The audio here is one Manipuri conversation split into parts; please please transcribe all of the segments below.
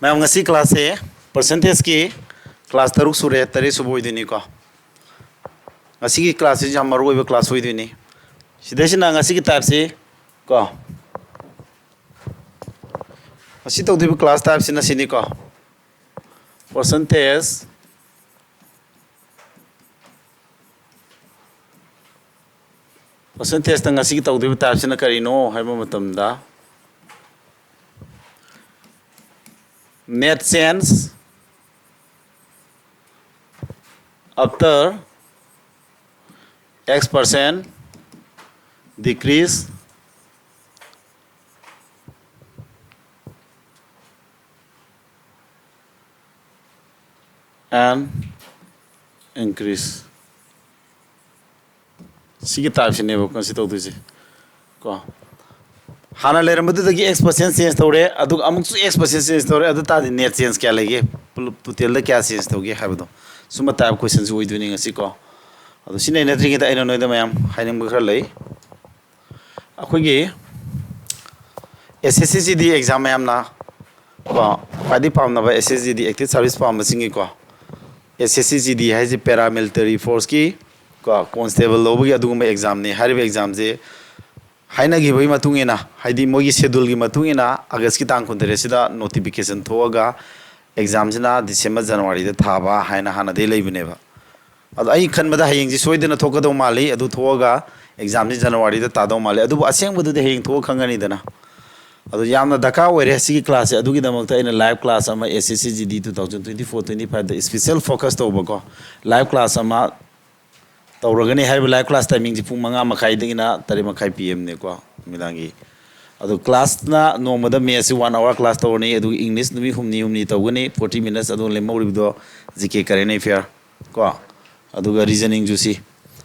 Ma'am ngasi class e percentage ki class taruk sure tare subo idini ko ngasi ki class ji hamar oiba class hoidini sidesina ngasi ki type se ko ngasi tawdiba class type sina sini ko percentage ta ngasi ki tawdiba type sina karino haiba matamda net sense after x% decrease and increase sigi type se nebo kan si to du ko hana le ramadu dagi x% change tawre adu amuk su x% change tawre adu ta di net change kya lege total da kya change tawge habdo suma type question ju oidu ni ngasi ko adu sine na tri da ina noi da mayam haining bukhra lei akoi gi SSCD exam mayam na ko padi pam na ba SSCD active service pam singi ko SSCD hai je paramilitary force ki ko constable lobu gi adu ma exam ni haribe exam je haina gi bai matungena haidi mogi schedule gi matungena august ki tang kuntere sida notification thoga exam jina december january da thaba haina hana de leibne ba adu ai khan bada hayeng ji soidena thokado mali adu thoga exam ji january da tado mali adu aseng budu de hayeng thok khangani dana adu yamna daka oire sigi class adu gi damakta ina live class ama SSCGD 2024-25 da special focus to bako live class ama तौरगने है लाइव क्लास टाइमिंग जी पुंग मंगा मखाई दगिना तरे मखाई PM ने को मिलांगी अदु क्लास ना नोमद मेस 1 hour क्लास तौरनी अदु इंग्लिश नुमी हुमनी तौगनी 40 minutes अदु लेमौरिबदो जीके करेने फेयर को अदुगा रीजनिंग जुसी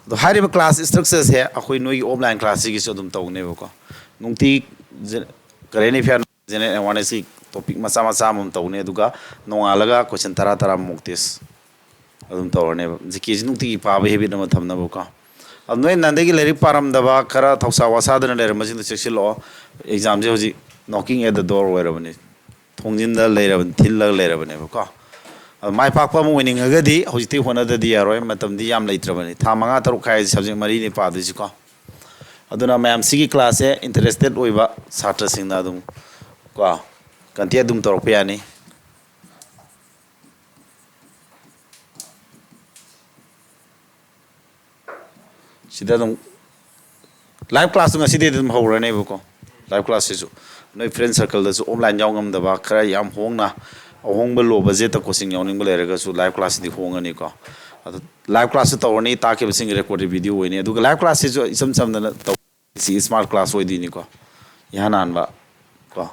अदु हारिबा क्लास स्ट्रक्चर्स है अखोई नोई ऑफलाइन क्लास की सो दुम तौगने को नुंगती करेने फेयर जेने अवेयरनेस की टॉपिक मसा मसा मम तौने अदुगा नोंगालगा क्वेश्चन तरा तरा मोक्टेस adum tawrne jiki jinukti paaba hebit na thamna boka adnoi nandegi lerik param daba khara thausa wasa dana ler majin de chexilo exam je hoji knocking at the door werabani thongjin da leirabani thillag leirabani boka mai pakpa mu winning agadi hoji ti hona da di yaroi matam di yam leitrabani tha manga taru khai subject mari ni pa du ji ko aduna mayam sigi class e interested oiba satra singna adum ko kantia dum torok yani sida dum live class nga sida dum hawrane buko live class su noi friend circle da su online yaw ngam da ba khara yam hongna ahong ba lo budget ta coaching yawning ba leraga su live class di hongani ko live class ta orni ta ke sing recorded video we ne du live class su isam sam da ta si smart class we di ni ko yanan ba ko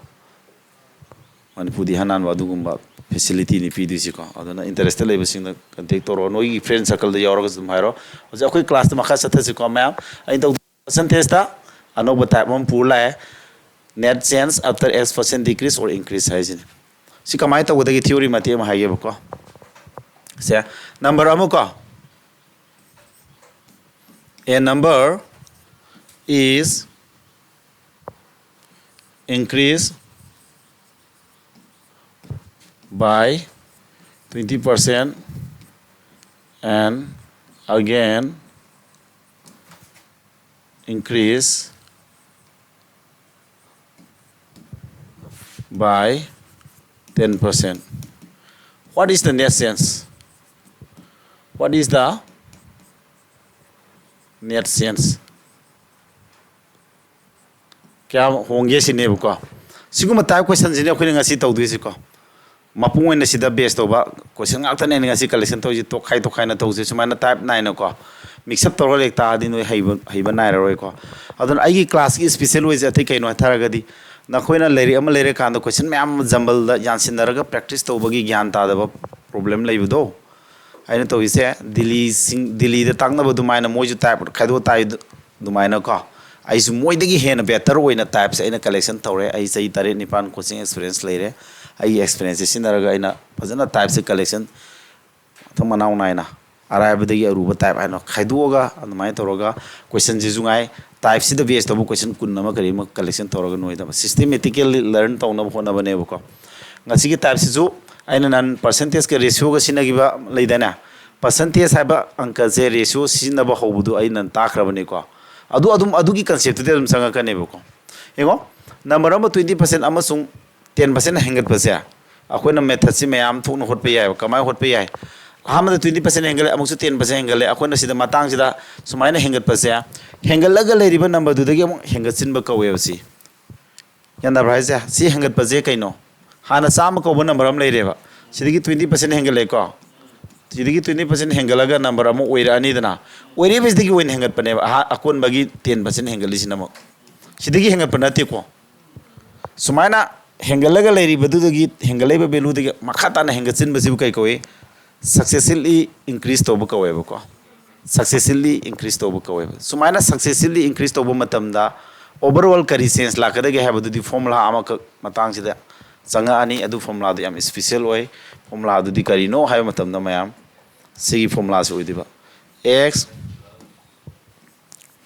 manipudi hanan ba du gum ba facility ni fi disi ko adana interest le basing na contact to no i friend circle da yoro gum hairo oja koi class ta makha satha si ko ma'am ai to percentage ta ano bata mom pula net change after x% decrease or increase hai jin si kamai ta godagi theory mate ma haye ko se number amuka a number is increase by 20% and again increase by 10%. What is the net sense? What is the net sense? क्या होंगे सिने बुका सिगुम टाइप क्वेश्चन जिने अखोइ ngasi tawdu si ko mapung oina sida base to ba question ngak tane ngasi collection to ji to khai na to je sumana type 9 na ko mix up toro lek ta di noi haiba nai roi ko adon ai gi class gi special way je thai kai no tharaga di na khoina leri ama lere kan do question ma'am jambal da jansin daraga practice to bagi gyan ta da problem lai do aina to ise delhi da tangna ba du mai na moju type khai do tai du mai na ko ai su moi dagi hen better oina type se aina collection tore ai sai tare nipan coaching experience leire ai experience sinaraga aina fazana type se collection thamanaw naina arabadagi aruba type aina khaiduoga anmai toroga question ji jungai type sida base to question kun nama kari ma collection toroga noi da systematically learn to na bone bane ko ngasi ki type sisu aina nan percentage ke ratio ga sinagiba leidana percentage haba angka je ratio sinaba hobudu aina takrabani ko adu ki concept de sanga kane ko ego number of 20% amasung 10% hengat pasya akoina method si mayam thukna hot pe yai kamai hot pe yai hamada 20% hengale amuksu 10% hengale akoina sida matang sida sumaina hengat pasya hengalaga leiriba number du dagi amuk hengat sinba kawe si yanda braisa si hengat pasya kaino hana sam ko number am leireba sidigi 20% hengale ko sidigi 20% hengalaga number amu oira ani dana oire bes digi win hengat pane akon bagi 10% hengali sinamo sidigi hengat panate ko sumaina hengalaga leiri badudagi hengalaiba belu dagi makata na hengatsin basibu kai kowe successfully increase to buka weba ko successfully increase to buka weba sumaina successfully increase to matamda overall kari sense la kadage ha badudi formula ama matang sida sanga ani adu formula do yam special oi formula adu di kari no ha matamda mayam sigi formula se oidiba x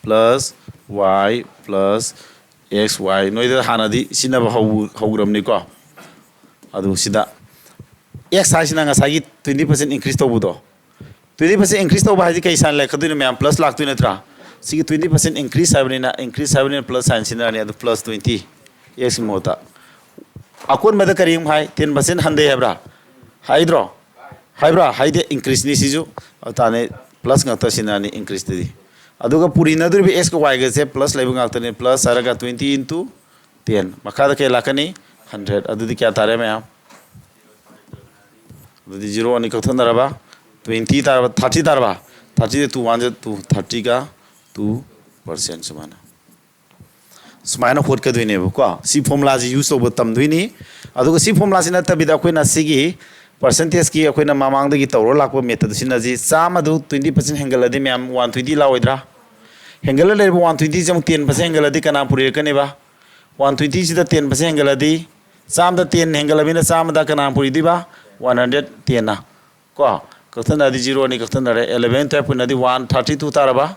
plus y plus xy noida hanadi sinaba haugram ni ko adu sida x haisina ngasagi 20% increase to budo 20% increase to ba haji kai san la khadina myam plus lak tu natra sigi 20% increase haibina plus sign sina ni adu plus 20 x mota akon mada karim hai 10% hande hebra haidro haibra haide increase ni siju tane plus ngata sina ni increase di aduga puri na dur s ko y ga se plus lebu ngakta ni plus saraga 20 into 10 makada ke lakani 100 adu di kya tare myam adu 0 ani kakthon daraba 20 taraba 30 taraba 30 to 1 to 30 ka 2% sumana sumana hot ka duine ko si formula ji use over tam duini aduga si formula sina tabida koina sigi percentage ki akoina mamang da gi tawro lakpa method sina ji chama du 20% hengala de myam 120 la oidra hengala le 120 jam 10% hengala de kana puri kane ba 120 sida 10% hengala di cham da 10 hengala bina cham da kana puri di ba 110 na ko kakthana di 0 ni kakthana re 11 type na di 132 taraba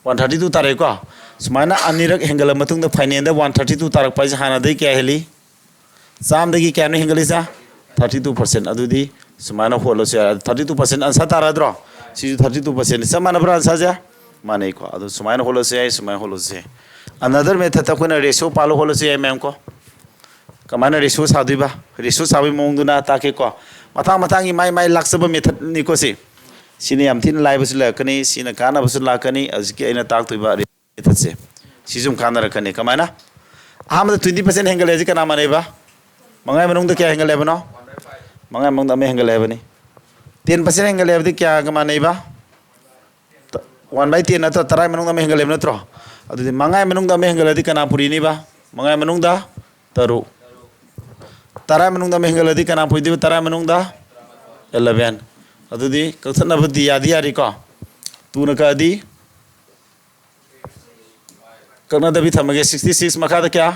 132 tare ko sumaina anirak hengala matung da final da 132 tarak pai hana dai kya heli cham da gi kya no hengali sa 32% adudi sumaina holo se 32% ansa taradro si 32% samana bra ansa ja mane ko adu sumaina holo se sumaina holo se another method ta kona ratio palo holo se mem ko kamana ratio saduiba ratio sabi mongduna take ko matang mai laksaba method ni ko si sini yam thin lai bus la kani sina kana bus la kani azki aina tak tuiba method se sizum kana rakani kamana ahmad 20% hengale ji kana mane ba mangai manung da kya hengale bano mangai manung da me hengale bani 10% hengale badi kya kamane ba 1/10 na to tarai manung da me hengale bano tro adu mangai manung da me hengale di kana puri ni ba mangai manung da taru tarai manung da me hengale di kana puri di tarai manung da 11 adu di kathana budi yadi yari ko tu na ka di kana da bi thamage 66 makha da kya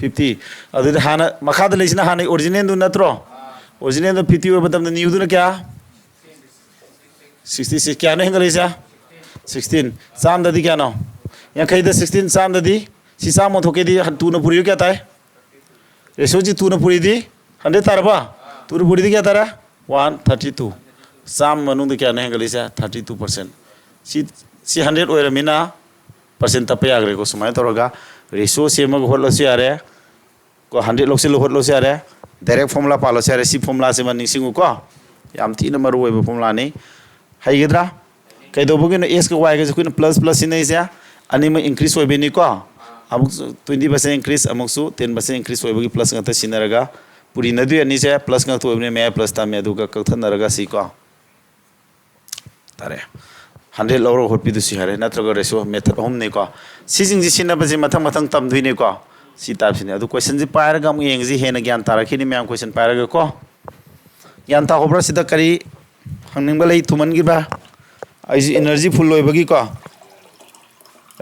50 adu hana makha da leisna hana original du natro original da 50 over badam new du na kya 66 kya no hengale sa 16 sam da di kya no ya khai da 16 sam da di si sam mo thoke di tu na puri kya tai reso ji tu na puri di 100 tarba tu na puri di kya tara 132 sam manung da kya no hengale sa 32% si 100 oira mina percent tape agre ko sumai toroga ratio same ko hotlo se are ko 100 lok se lo hotlo se are direct formula palo se are si formula se man singu ko yam thi na maru we formula ni haigedra kai do bugin s ko y ga ku plus plus ni se ani ma increase we ni ko amuk 20% increase amuk su 10% increase we plus ngata sinaraga puri na du ani se plus ngata we me plus ta me du ka kakthana raga si ko tare 100 loro hotpi du si hare natraga ratio method hom nei ko si jing ji sina ba ji mathang tam dui nei ko si tab sini adu question ji pair ga mu yeng ji hena gyan tara khini myam question pair ga ko gyan ta hobra sida kari hangning ba lei thuman gi ba ai ji energy full loi bagi ko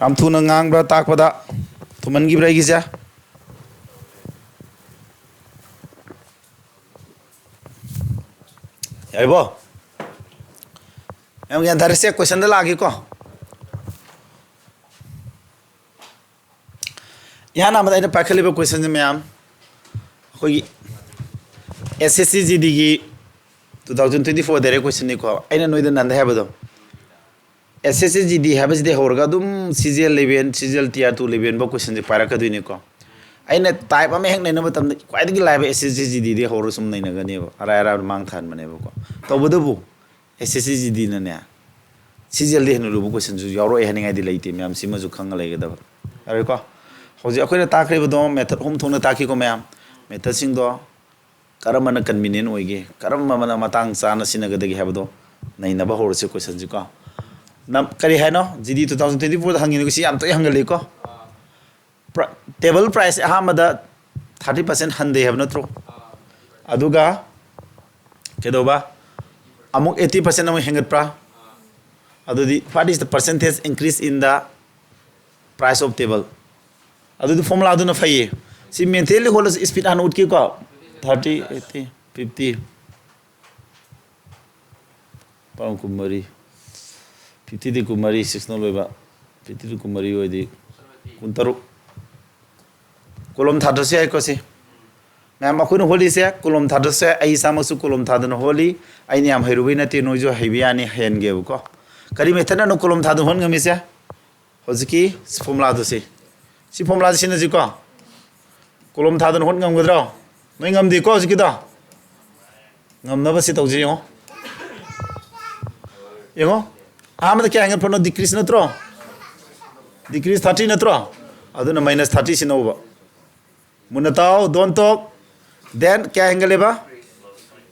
am thu na ngang bra tak pada thuman gi bra gi ja ai bo em gyan tara se question da lagi ko yana ma da ina pakali ba question me am khoi SSCGD की 2024 direct question ni ko aina noida nanda habado SSCGD habasde horga dum CGL level CGL tier 2 level ba question je para ka duini ko aina type am hek naina matam kwai digi live SSCGD de horu sum naina ga ne ba ara mang than mane ba ko to bodu bu SSCGD na ne CGL de henu lu question ju yaro e haninga di leite myam sima ju khang lai ga da are ko hoji akoina takre bodo method hom thona taki ko myam method sing do karamana convenient oige karamana matang chana sinagadagi habdo nainaba horse question ji ko nam kari haino GD 2024 da hangin si am to hangali ko table price ahamada 30% hande have notro aduga kedoba amuk 80% amuk hangat pra adudi what is the percentage increase in the price of table adudi formula aduna faye si maintain holos speed an ut ki ko 30, 80, 50 Parang kumari 50 di kumari 6 no loiba 50 di kumari oi di kuntaru kolom thadose ai ko si ma'am akun holi se kolom thadose ai samasu kolom thadana holi ai ni am hairubi na te nojo haibiani hen ge ko kari methana no kolom thadun hon ngami se hojiki formula do si formula sin ji ko kolom thadun hon ngam godro Noi ngam di ko sikida ngam na ba si tawji yo yo amada kya ngal prono decrease na tro decrease 30 na tro aduna minus 30 sino ba munatao don't talk then kya angle ba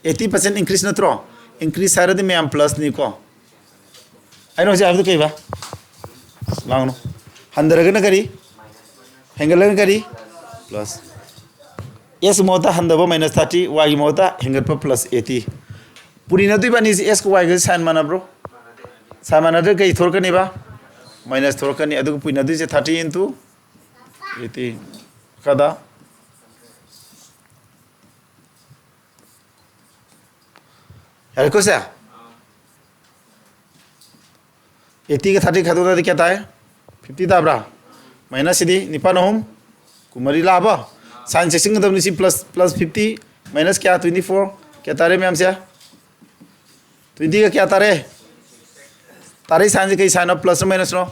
80% increase na tro increase sare de me am plus ni ko ai no ja abdu kai ba langno handara na kari angle na kari plus S mota handaba minus 30 y mota hangat pa plus 80 puri na tu bani s ko y ga san mana bro san mana de kai thor kani ba minus thor kani adu puri na du je 30 into 80 kada यार को सा 80 का 30 खादो da क्या था 50 था bra minus idi nipan hom kumari laba sign section का तब प्लस 50 माइनस क्या 24 क्या तारे मैम से 20 का क्या तारे तारे साइन से कई sign of plus minus no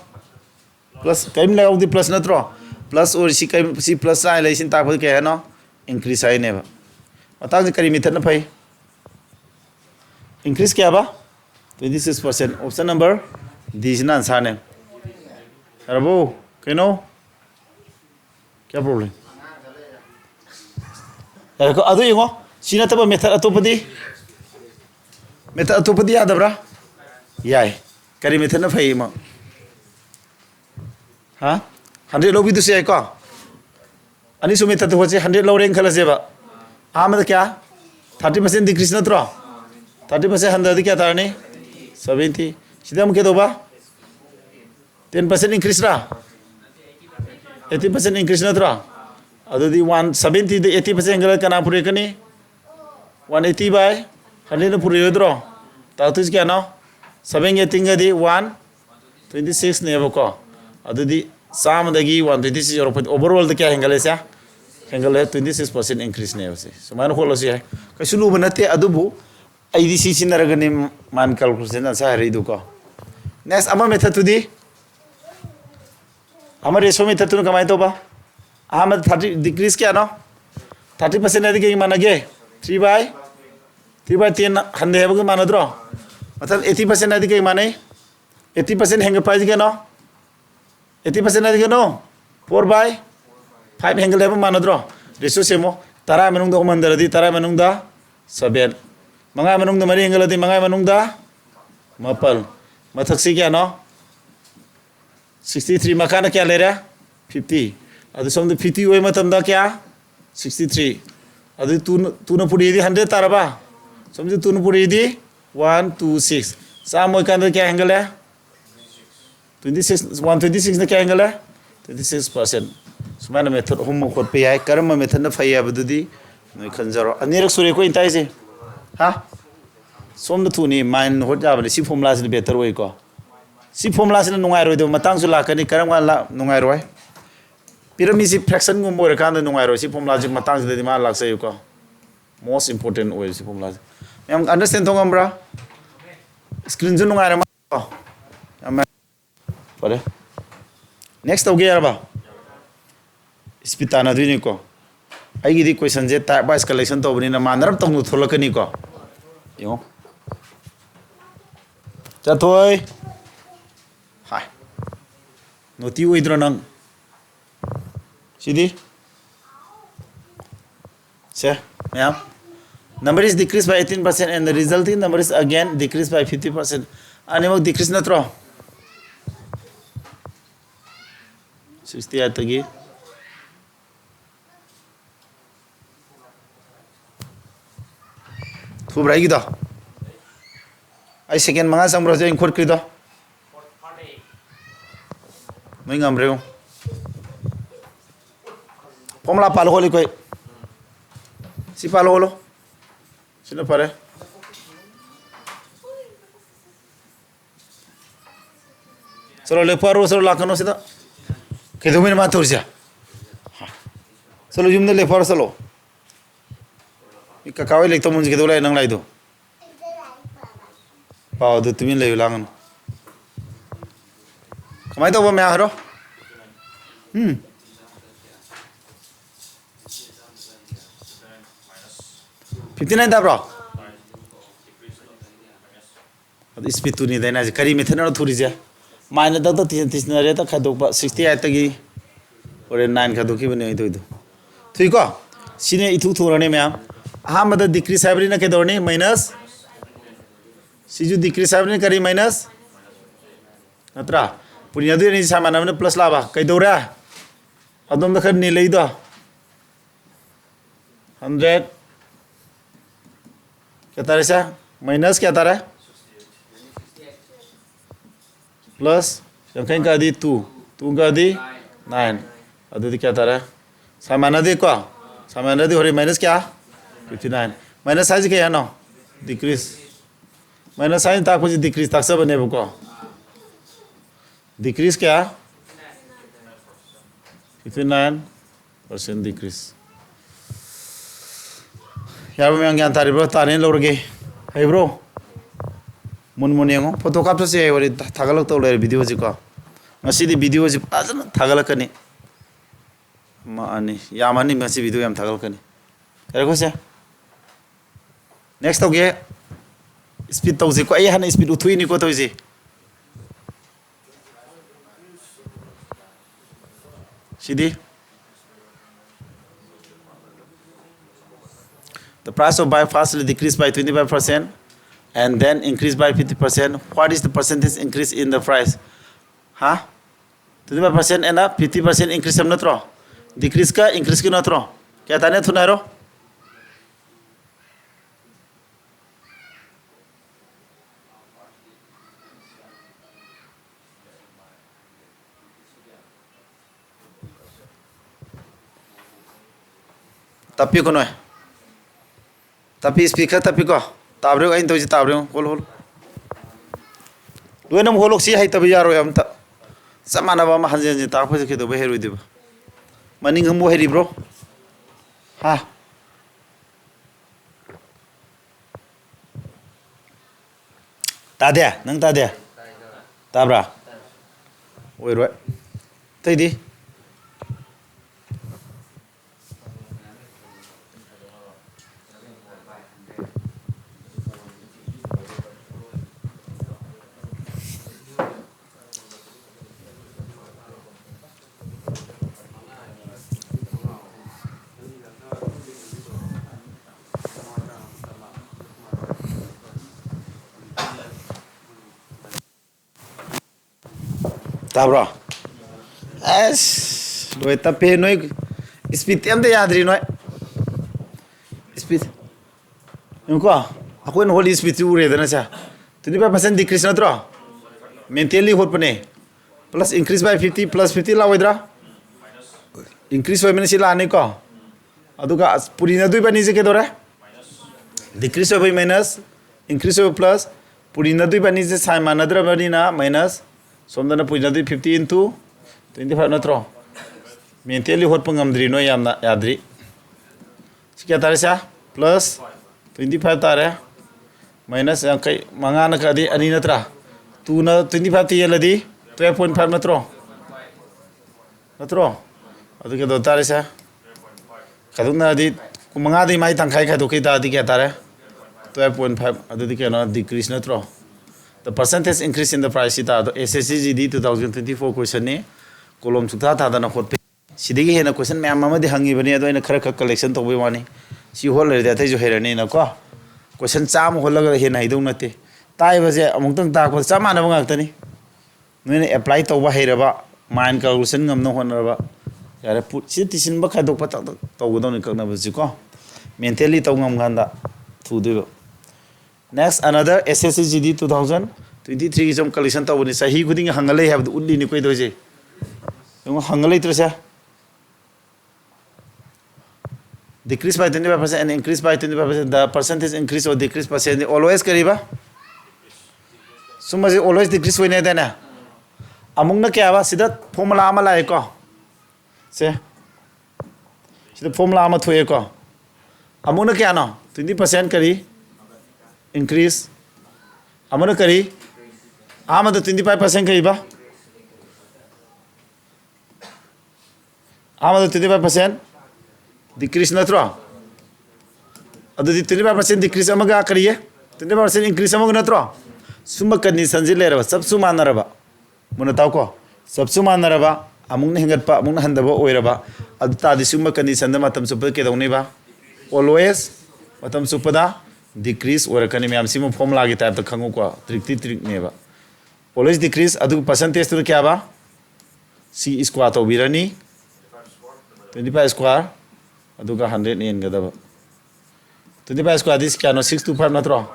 plus कई में लगाओ दी प्लस न तो प्लस और इसी कई सी प्लस आए लेकिन ताकि वो क्या है ना इंक्रीज आए नहीं बा बताओ जी करी मेथड ना भाई इंक्रीज क्या बा 26% ऑप्शन नंबर डी ना आंसर ने अरे वो कहनो क्या problem ko adu yungo sina taba method atopadi adabra yai kari method na phai ma ha 100 lobi du se ko ani su method ho je 100 low rank khala je ba amad kya 30% decrease na tro 30% 100 kya tarne 70 sidam ke do ba 10% increase ra 80% increase na tro adudi 170 the 80% gal kana puri kani 180 by 100 na puri yodro tatus kya no 780 di 126 ne bako adudi sam dagi 126 euro overall the kya hengale sa hengale 26% increase ne ase so man holo si hai kasulu banate adubu idc sinaragani man calculation sa hari du ko next ama method to di ama ratio method tu kamai to ba Ahmad 30 decrease क्या ना 30% है कि माना गया 3 by 10 हंडे है वो माना द्रो मतलब 80% है कि माने 80% हैंगे पाइज क्या ना 80% है कि नो 4 by 5 हैंगे है वो माना द्रो रेशो से मो तारा में नूंगा मंदर दी तारा में नूंगा 7 मंगा में नूंगा मरी हैंगे लदी मंगा में नूंगा मपल मतलब सी क्या ना 63 मकान क्या ले रहा 50 अदु सोम 50 ओय मतम दा क्या 63 अदु तू न पुरी दी 100 तारबा सोम तू न पुरी दी 126 सा मोय कान क्या एंगल है 26 126 ना क्या एंगल है 26% सुमाना मेथड हम खोट पे है करम मेथड न फै याबदुदी नोय खनजरो अनिरक सुरे को इंताय से हा सोम न तुनी माइन होट जाबने सी फॉर्मुला से बेटर ओय को सी फॉर्मुला से नुंगाय रोय दो मतंग सु लाकनी करम गा नुंगाय रोय पिरामिड फ्रैक्शन गुम बोरे कान नुंगाय रोय सी फॉर्मुला से मतंग से मा लाक्सय को most important oil si formula yam understand thong ambra screen ju nungai rama yam pare next oge yarba spitana duini ko ai gi di question je type wise collection to bani na manarap tong nu tholakani ko yo cha thoi hai noti oidro nang sidi se ma'am number is decreased by 18% and the resulting number is again decreased by 50%. Animal decrease natro 68 tagi thubrai gi da ai second manga samro je inkhor kri da mai ngam reu formula pal holi koi si pal holo sino pare solo le paro solo la kano sida kedo min ma torja solo jumne le paro solo ikka kawai le to mun kedo lai nang lai do pao do tumin le langan kamai to ba me haro 59 dabro speed tu ni dena kari methana thuri ja maina da tisna re ta khadok ba 68 tagi ore 9 khadok ki bane do thui ko sine ithu thorane me aha mada decrease sabri na ke dorni minus siju decrease sabri kari minus natra punya du ni samana ne plus la ba kai dora adom da khad ni lei do 100 क्या तारे सा माइनस क्या तारा प्लस संख्या का दी 2 का दी 9 अदि क्या तारा सामान्य दे को सामान्य दे हो माइनस क्या 59 माइनस साइज क्या नो डिक्रीज माइनस साइज ता कुछ डिक्रीज तक सब बने को डिक्रीज क्या 59% डिक्रीज यार मैं ज्ञान तारी ब्रो ताने लोगे है ब्रो मुन मुनियंगो फोटो काप्चर से वरी थागलक तो ले वीडियो जी को ngasi वीडियो जी फजन थागलक कनी मानी यामानी ngasi वीडियो याम थागलक कनी करे को से नेक्स्ट ओके स्पीड तो जी को आई हन स्पीड उथुई नि को तो जी सीधी The price of buy firstly decreased by 25% and then increased by 50%. What is the percentage increase in the price? Huh? 25% and 50% increase हम नत्रो decrease का increase की नत्रो क्या ताने थुना रो tapi ko noy tapi speaker tapi ko tabre ain to ji tabre hol hol duenam holok si hai tabi yaro yam ta samana ba ma hanjen ji ta ko ke do be heru diba maning hum heri bro ha ta de nang ta de tabra oi roi tai di tabra as loi tape noi speed am de yadri noi speed ko akoi no holy speed ure dana cha 25% decrease natro mentally hot pane plus increase by 50 plus 50 la wedra increase hoy mane sila ane ko aduga purina dui bani je ke dora decrease hoy minus increase hoy plus purina dui bani je sai manadra bani na minus somdana purina dui 50 into 25 natro mentally hot pangam dri no yamna yadri sikya tare sa plus 25 tare minus yankai mangana kadi ani natra 2 na 25 ti yeladi 12.5 natro adu ke do tare sa kaduna di manga di mai tangkai khai do ke da di ke tare 12.5 adu di ke no decrease natro the percentage increase in the price ita the SSCGD 2024 question ni kolom sukta tha da na khot pe sidigi hena question ma'am ma di hangi bani ado ina khara khak collection to bai wani si hol le da thai jo herani na ko question cham hol la hena hidau nate tai ba je amung tang ta ko chama na bang tani noine apply to ba heraba mind calculation ngam no honraba yare put si tisin ba khadok pa to go don ka na ba ji ko mentally to ngam ganda thu de next another SSCGD 2023 jom collection to ni sahi guding hangale have the ulli ni koi do je hangale trasa decrease by 25% and increase by 25%. The percentage increase or decrease percent always kariba. Suma always decrease when na. Among na kya ba sida formula ama lai ko. Se. Sida formula ama thoye ko. Among na kya no 20% kari increase. Among na kari ama to 25% kari ba. Ama to 25% decrease natro adu di 25% decrease amaga kariye 25% increase amaga natro summa condition ji leraba sabsu manaraba muna taw ko sabsu manaraba amungna hingat pa amungna handaba oiraba adu ta di summa condition da matam supa ke dawni ba always matam supa da decrease or kani me am sim formula gi type ta khangu ko trick ne ba always decrease adu percentage tu kya ba c square to birani 25 square aduga 100 yen gadaba 25 square this kya no 625 natro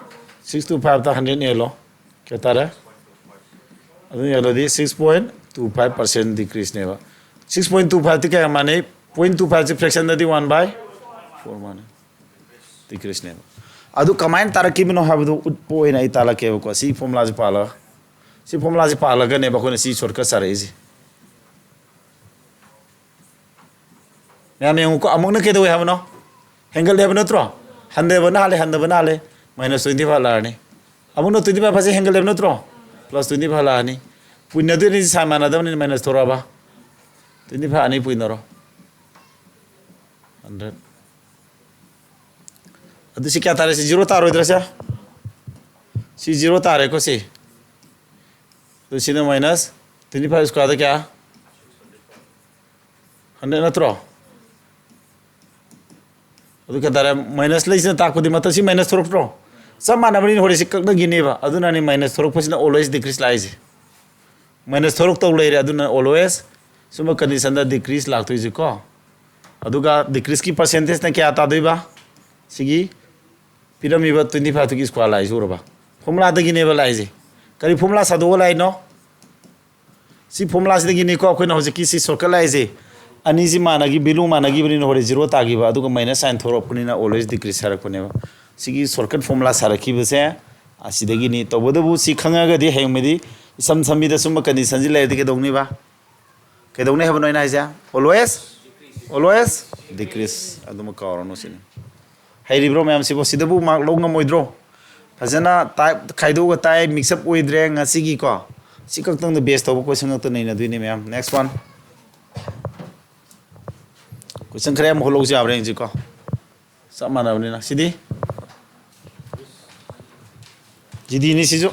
625 ta 100 yen lo kya tara adu yelo di 6.25% decrease ne ba 6.25 ti kya mane 0.25 fraction da di 1 by 4 mane decrease ne ba adu combine taraki bino habdu utpo ina itala ke ko si formula ji pala ga ne ba ko ne si shortcut sare ji ma'am को अमुक न केदो है बनो हेंगल है बनो त्रो हंदे बना ले माइनस 25 लानी अमुक न 25 फसे हेंगल है बनो त्रो प्लस 25 लानी पुण्य दे नि सामान दम नि माइनस थोरा बा 25 आनी पुण्य रो 100 अदु सी क्या तारे से 0 तारो इधर से सी 0 तारे को सी तो सी ने माइनस 25 स्क्वायर क्या 100 न throw adu kadara minus leisna takudi matasi minus thorok tro samana bani hore sikak gine ba aduna ni minus thorok pasina always decrease laise minus thorok to leire aduna always suma condition da decrease lagto ji ko aduga decrease ki percentage na kya ta doi ba sigi pirami ba 25 ki square lai juro ba formula da gine ba laise kari formula sa do lai no si formula si gine ko ko na hoje ki si circle laise ani ji managi bilu managi bani hore 0 tagi ba aduga minus sign thorop kuni na always decrease sarak kune ba sigi shortcut formula saraki bse asidagi ni to bodu bu si khanga ga di hemedi sam sambi da sum condition ji lai de ke dongni ba ke dongni have no ina ja always decrease aduma ka oro no sin hai ribro ma'am si bo sidabu mark lo ngamoidro fajana tai khaido ga tai mix up oidre ngasi gi ko si kak tang the best to question to nei na duini ma'am next one question kare am holo ji abreng ji ko samana bani na sidi jidi ni sijo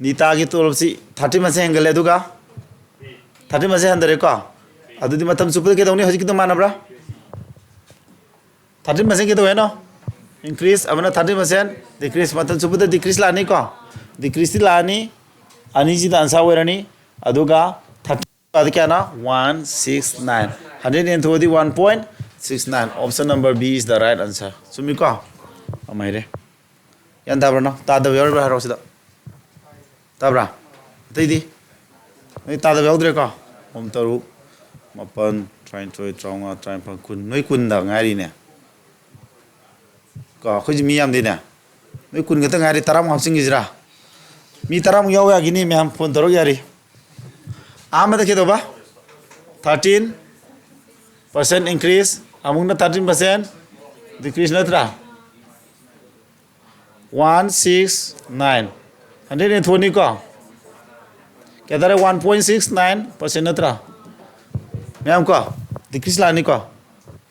nita gi tolop si 30 mase angle eduga 30 mase handare ko adudi matam supu ke dawni hoji kitu manabra 30 mase ke do no increase amana 30% decrease matam supu da decrease la ni ko decrease la ni ani ji da answer werani aduga 30 adu kya na 169 100 into the 1.69 option number B is the right answer sumi ko amaire yan dabra no ta da yor ba ro sida tabra tei di nei ta da yodre ko om taru mapan trying to tronga trying pa kun noi kun da ngari ne ko khoji mi yam de na noi kun ga ta ngari taram hapsing gijra mi taram yaw ya gini me ham phone taro yari am da ke do ba 13% increase ꯑꯃꯨꯛꯅ 13% decrease ꯅꯠꯇ꯭ꯔꯥ 169 120 ꯀꯣ ꯀꯌꯥ ꯇꯥꯔꯦ 1.69% ꯅꯠꯇ꯭ꯔꯥ ꯃꯌꯥꯝ ꯀꯣ decrease ꯂꯥꯛꯅꯤ ꯀꯣ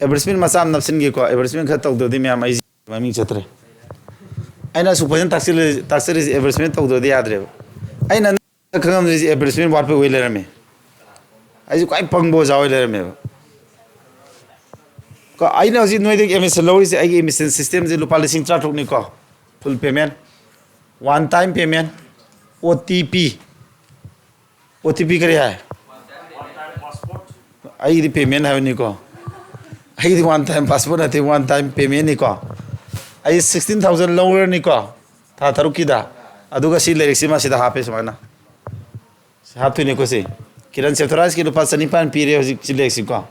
ꯑꯦꯚꯔꯦꯖꯃꯦꯟ ꯃꯆꯥ ꯑꯃ ꯅꯞꯁꯤꯟꯒꯦ ꯀꯣ ꯑꯦꯚꯔꯦꯖꯃꯦꯟ ꯈꯔ ꯇꯧꯗ꯭ꯔꯗꯤ ꯃꯌꯥꯝ ꯑꯩ ꯃꯃꯤꯡ ꯆꯠꯇ꯭ꯔꯦ ꯑꯩꯅ ꯁꯨ ꯐꯖꯅ ꯇꯥꯛꯆꯔꯤꯁꯦ ꯑꯦꯚꯔꯦꯖꯃꯦꯟ ꯇꯧꯗ꯭ꯔꯗꯤ ꯌꯥꯗ꯭ꯔꯦꯕ ꯑꯩꯅ ꯈꯪꯉꯝꯗ꯭ꯔꯤꯁꯦ ꯑꯦꯚꯔꯦꯖꯃꯦꯟ ꯋꯥꯠꯄ ꯑꯣꯏ ꯂꯩꯔꯝꯃꯦ ꯑꯩꯁꯨ ꯈ꯭ꯋꯥꯏ ꯄꯪꯕ ꯑꯣꯖꯥ ꯑꯣꯏ ꯂꯩꯔꯝꯃꯦꯕ ꯀꯣ ꯑꯩꯅ ꯍꯧꯖꯤꯛ ꯅꯣꯏꯗꯒꯤ ꯑꯦꯗꯃꯤꯁꯟ ꯂꯧꯔꯤꯁꯦ ꯑꯩꯒꯤ ꯑꯦꯗꯃꯤꯁꯟ ꯁꯤꯁꯇꯦꯝꯁꯦ ꯂꯨꯄꯥ 19,000 ꯀꯣ full payment one time payment OTP ꯀꯔꯤ ꯍꯥꯏ ꯑꯩꯒꯤꯗꯤ ꯄꯦꯃꯦꯟ ꯍꯥꯏꯕꯅꯤꯀꯣ ꯑꯩꯒꯤꯗꯤ ꯋꯥꯟ ꯇꯥꯏꯝ ꯄꯥꯁꯄꯣꯔꯠ ꯅꯠꯇꯦ ꯋꯥꯟ ꯇꯥꯏꯝ ꯄꯦꯃꯦꯟꯅꯤꯀꯣ ꯑꯩ 16,000 ꯂꯧꯔꯅꯤꯀꯣ ꯊꯥ 6ꯀꯤꯗ ꯑꯗꯨꯒ ꯁꯤ ꯂꯥꯏꯔꯤꯛꯁꯤꯃ ꯁꯤꯗ ꯍꯥꯞꯄꯦ ꯁꯨꯃꯥꯏꯅ ꯍꯥꯞꯇꯣꯏꯅꯤꯀꯣ ꯁꯤ ꯀꯤꯔꯟ ꯁꯦꯞꯊꯣꯔꯥꯖꯀꯤ ꯂꯨꯄꯥ 9,000 ꯄꯤꯔꯦ ꯍꯧꯖꯤꯛ ꯁꯤ ꯂꯥꯏꯔꯤꯛꯁꯤꯀꯣ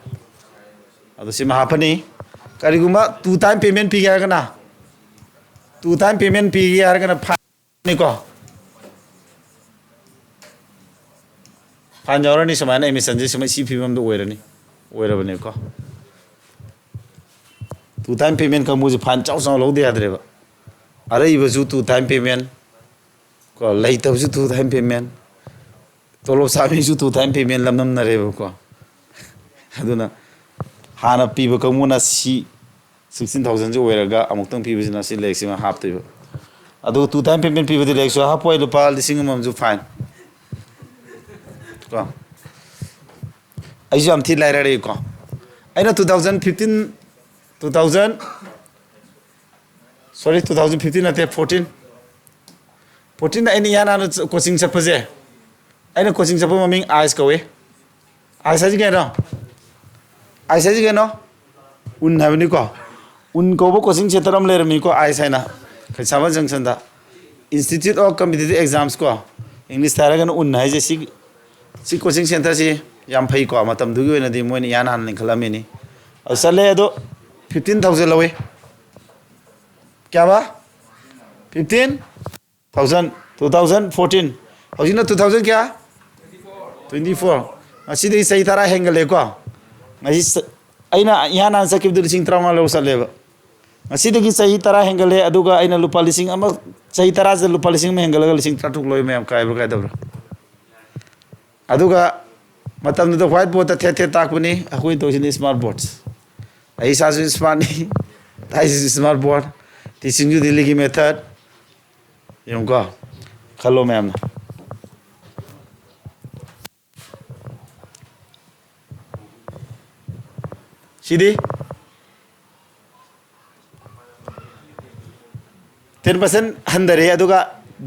ꯑꯗꯣ ꯁꯤꯃ ꯍꯥꯞꯄꯅꯤ ꯀꯔꯤꯒꯨꯝꯕ 2 ꯇꯥꯏꯝ ꯄꯦꯃꯦꯟ ꯄꯤꯒꯦ ꯍꯥꯏꯔꯒꯅ 2 ꯇꯥꯏꯝ ꯄꯦꯃꯦꯟ ꯄꯤꯒꯦ ꯍꯥꯏꯔꯒꯅ ꯐꯥꯏꯟꯅꯤꯀꯣ ꯐꯥꯏꯟ ꯌꯥꯎꯔꯅꯤ ꯁꯨꯃꯥꯏꯅ ꯑꯦꯗꯃꯤꯁꯟꯁꯦ ꯁꯨꯃꯥꯏꯅ ꯁꯤ ꯐꯤꯕꯝꯗ ꯑꯣꯏꯔꯕꯅꯦꯀꯣ 2 ꯇꯥꯏꯝ ꯄꯦꯃꯦꯟ ꯀꯥꯡꯕꯨꯁꯦ ꯐꯥꯏꯟ ꯆꯥꯎ ꯂꯧꯗ ꯌꯥꯗ꯭ꯔꯦꯕ ꯑꯔꯩꯕꯁꯨ 2 ꯇꯥꯏꯝ ꯄꯦꯃꯦꯟ ꯀꯣ ꯂꯩꯇꯕꯁꯨ 2 ꯇꯥꯏꯝ ꯄꯦꯃꯦꯟ ꯇꯣꯂꯣꯞ ꯆꯥꯕꯤꯁꯨ 2 ꯇꯥꯏꯝ ꯄꯦꯃꯦꯟ ꯂꯝꯅꯝꯅꯔꯦꯕꯀꯣ ꯑꯗꯨꯅ ꯍꯥꯟꯅ ꯄꯤꯕ ꯀꯥꯡꯕꯨꯅ ꯁꯤ 16,000ꯁꯦ ꯑꯣꯏꯔꯒ ꯑꯃꯨꯛꯇꯪ ꯄꯤꯕꯁꯤꯅ ꯁꯤ ꯂꯥꯏꯔꯤꯛꯁꯤꯃ ꯍꯥꯞꯇꯣꯏꯕ ꯑꯗꯨꯒ 2 ꯇꯥꯏꯝ ꯄꯦꯃꯦꯟ ꯄꯤꯕꯗꯤ ꯂꯥꯏꯔꯤꯛꯁꯨ ꯍꯥꯞꯄꯣꯏ ꯂꯨꯄꯥ 1,000 ꯐꯥꯏꯟ ꯀꯣ ꯑꯩꯁꯨ ꯌꯥꯝ ꯊꯤ ꯂꯥꯏꯔꯔꯦꯀꯣ ꯑꯩꯅ 2015 ꯅꯠꯇꯦ 14 ꯑꯩꯅ ꯏꯍꯥꯟ ꯍꯥꯟꯅ ꯀꯣꯆꯤꯡ ꯆꯠꯄꯁꯦ ꯑꯩꯅ ꯀꯣꯆꯤꯡ ꯆꯠꯄ ꯃꯃꯤꯡ ꯑꯥꯏꯁ ꯀꯧꯏ ꯑꯥꯏꯁ ꯍꯥꯏꯁꯤ ꯀꯩꯅꯣ ꯑꯥꯏꯁ ꯍꯥꯏꯁꯤ ꯀꯩꯅꯣ ꯎꯟ ꯍꯥꯏꯕꯅꯤꯀꯣ ꯎꯟ ꯀꯧꯕ ꯀꯣꯆꯤꯡ ꯁꯦꯟꯇꯔ ꯑꯃ ꯂꯩꯔꯝꯃꯤꯀꯣ ꯑꯥꯏꯁ ꯍꯥꯏꯅ ꯈꯩꯁꯥꯝꯕꯟ ꯖꯪꯁꯟꯗ ꯏꯟꯁꯇꯤꯇ꯭ꯌꯨꯠ ꯑꯣꯐ ꯀꯝꯄꯤꯇꯤꯇꯤꯚ ꯑꯦꯛꯖꯥꯝꯁ ꯀꯣ ꯏꯪꯂꯤꯁꯇ ꯍꯥꯏꯔꯒꯅ ꯎꯟ ꯍꯥꯏꯁꯦ ꯁꯤ ꯀꯣꯆꯤꯡ ꯁꯦꯟꯇꯔꯁꯤ ꯌꯥꯝ ꯐꯩꯀꯣ ꯃꯇꯝꯗꯨꯒꯤ ꯑꯣꯏꯅꯗꯤ ꯃꯣꯏꯅ ꯏꯍꯥꯟ ꯍꯥꯟꯅ ꯂꯤꯡꯈꯠꯂꯝꯃꯤꯅꯤ ꯑꯗꯨ ꯆꯠꯂꯦ ꯑꯗꯣ 15,000 ꯂꯧꯏ ꯀꯌꯥꯕ 15,000 2014 ꯍꯧꯖꯤꯛꯅ 2000 ꯀꯌꯥ 24 ꯉꯁꯤꯗꯒꯤ ꯆꯍꯤ 10 ꯍꯦꯟꯒꯠꯂꯦꯀꯣ ꯉꯁꯤ ꯑꯩꯅ ꯏꯍꯥꯟ ꯍꯥꯟꯅ ꯆꯠꯈꯤꯕꯗꯨ 15,000 ꯂꯧ ꯆꯠꯂꯦꯕ ꯉꯁꯤꯗꯒꯤ ꯆꯍꯤ 10 ꯍꯦꯟꯒꯠꯂꯦ ꯑꯗꯨꯒ ꯑꯩꯅ ꯂꯨꯄꯥ 1,000 ꯆꯍꯤ 10ꯁꯤꯗ ꯂꯨꯄꯥ 1,000 ꯍꯦꯟꯒꯠꯂꯒ 13,000 ꯂꯧꯏ ꯃꯌꯥꯝ ꯀꯥꯏꯕ꯭ꯔꯥ ꯀꯥꯏꯗꯕ꯭ꯔꯥ ꯑꯗꯨꯒ ꯃꯇꯝꯗꯨꯗ ꯍ꯭ꯋꯥꯏꯠ ꯕꯣꯔꯗꯇ ꯊꯦꯠ ꯇꯥꯛꯄꯅꯤ ꯑꯩꯈꯣꯏ ꯇꯧꯔꯤꯁꯤꯅ ꯁ꯭ꯃꯥꯔꯠ ꯕꯣꯔꯗ ꯑꯩ ꯏꯁꯥꯁꯨ ꯁ꯭ꯃꯥꯔꯠꯅꯤ ꯇꯥꯛꯏꯁꯤꯁꯨ ꯁ꯭ꯃꯥꯔꯠ ꯕꯣꯔꯗ ꯇꯤꯆꯤꯡꯁꯨ ꯗꯤꯜꯂꯤꯒꯤ ꯃꯦꯊꯗ ꯌꯦꯡꯉꯨꯀꯣ ꯈꯜꯂꯣ ꯃꯌꯥꯝꯅ ꯁꯤꯗꯤ 10% ꯍꯟꯊꯔꯦ ꯑꯗꯨꯒ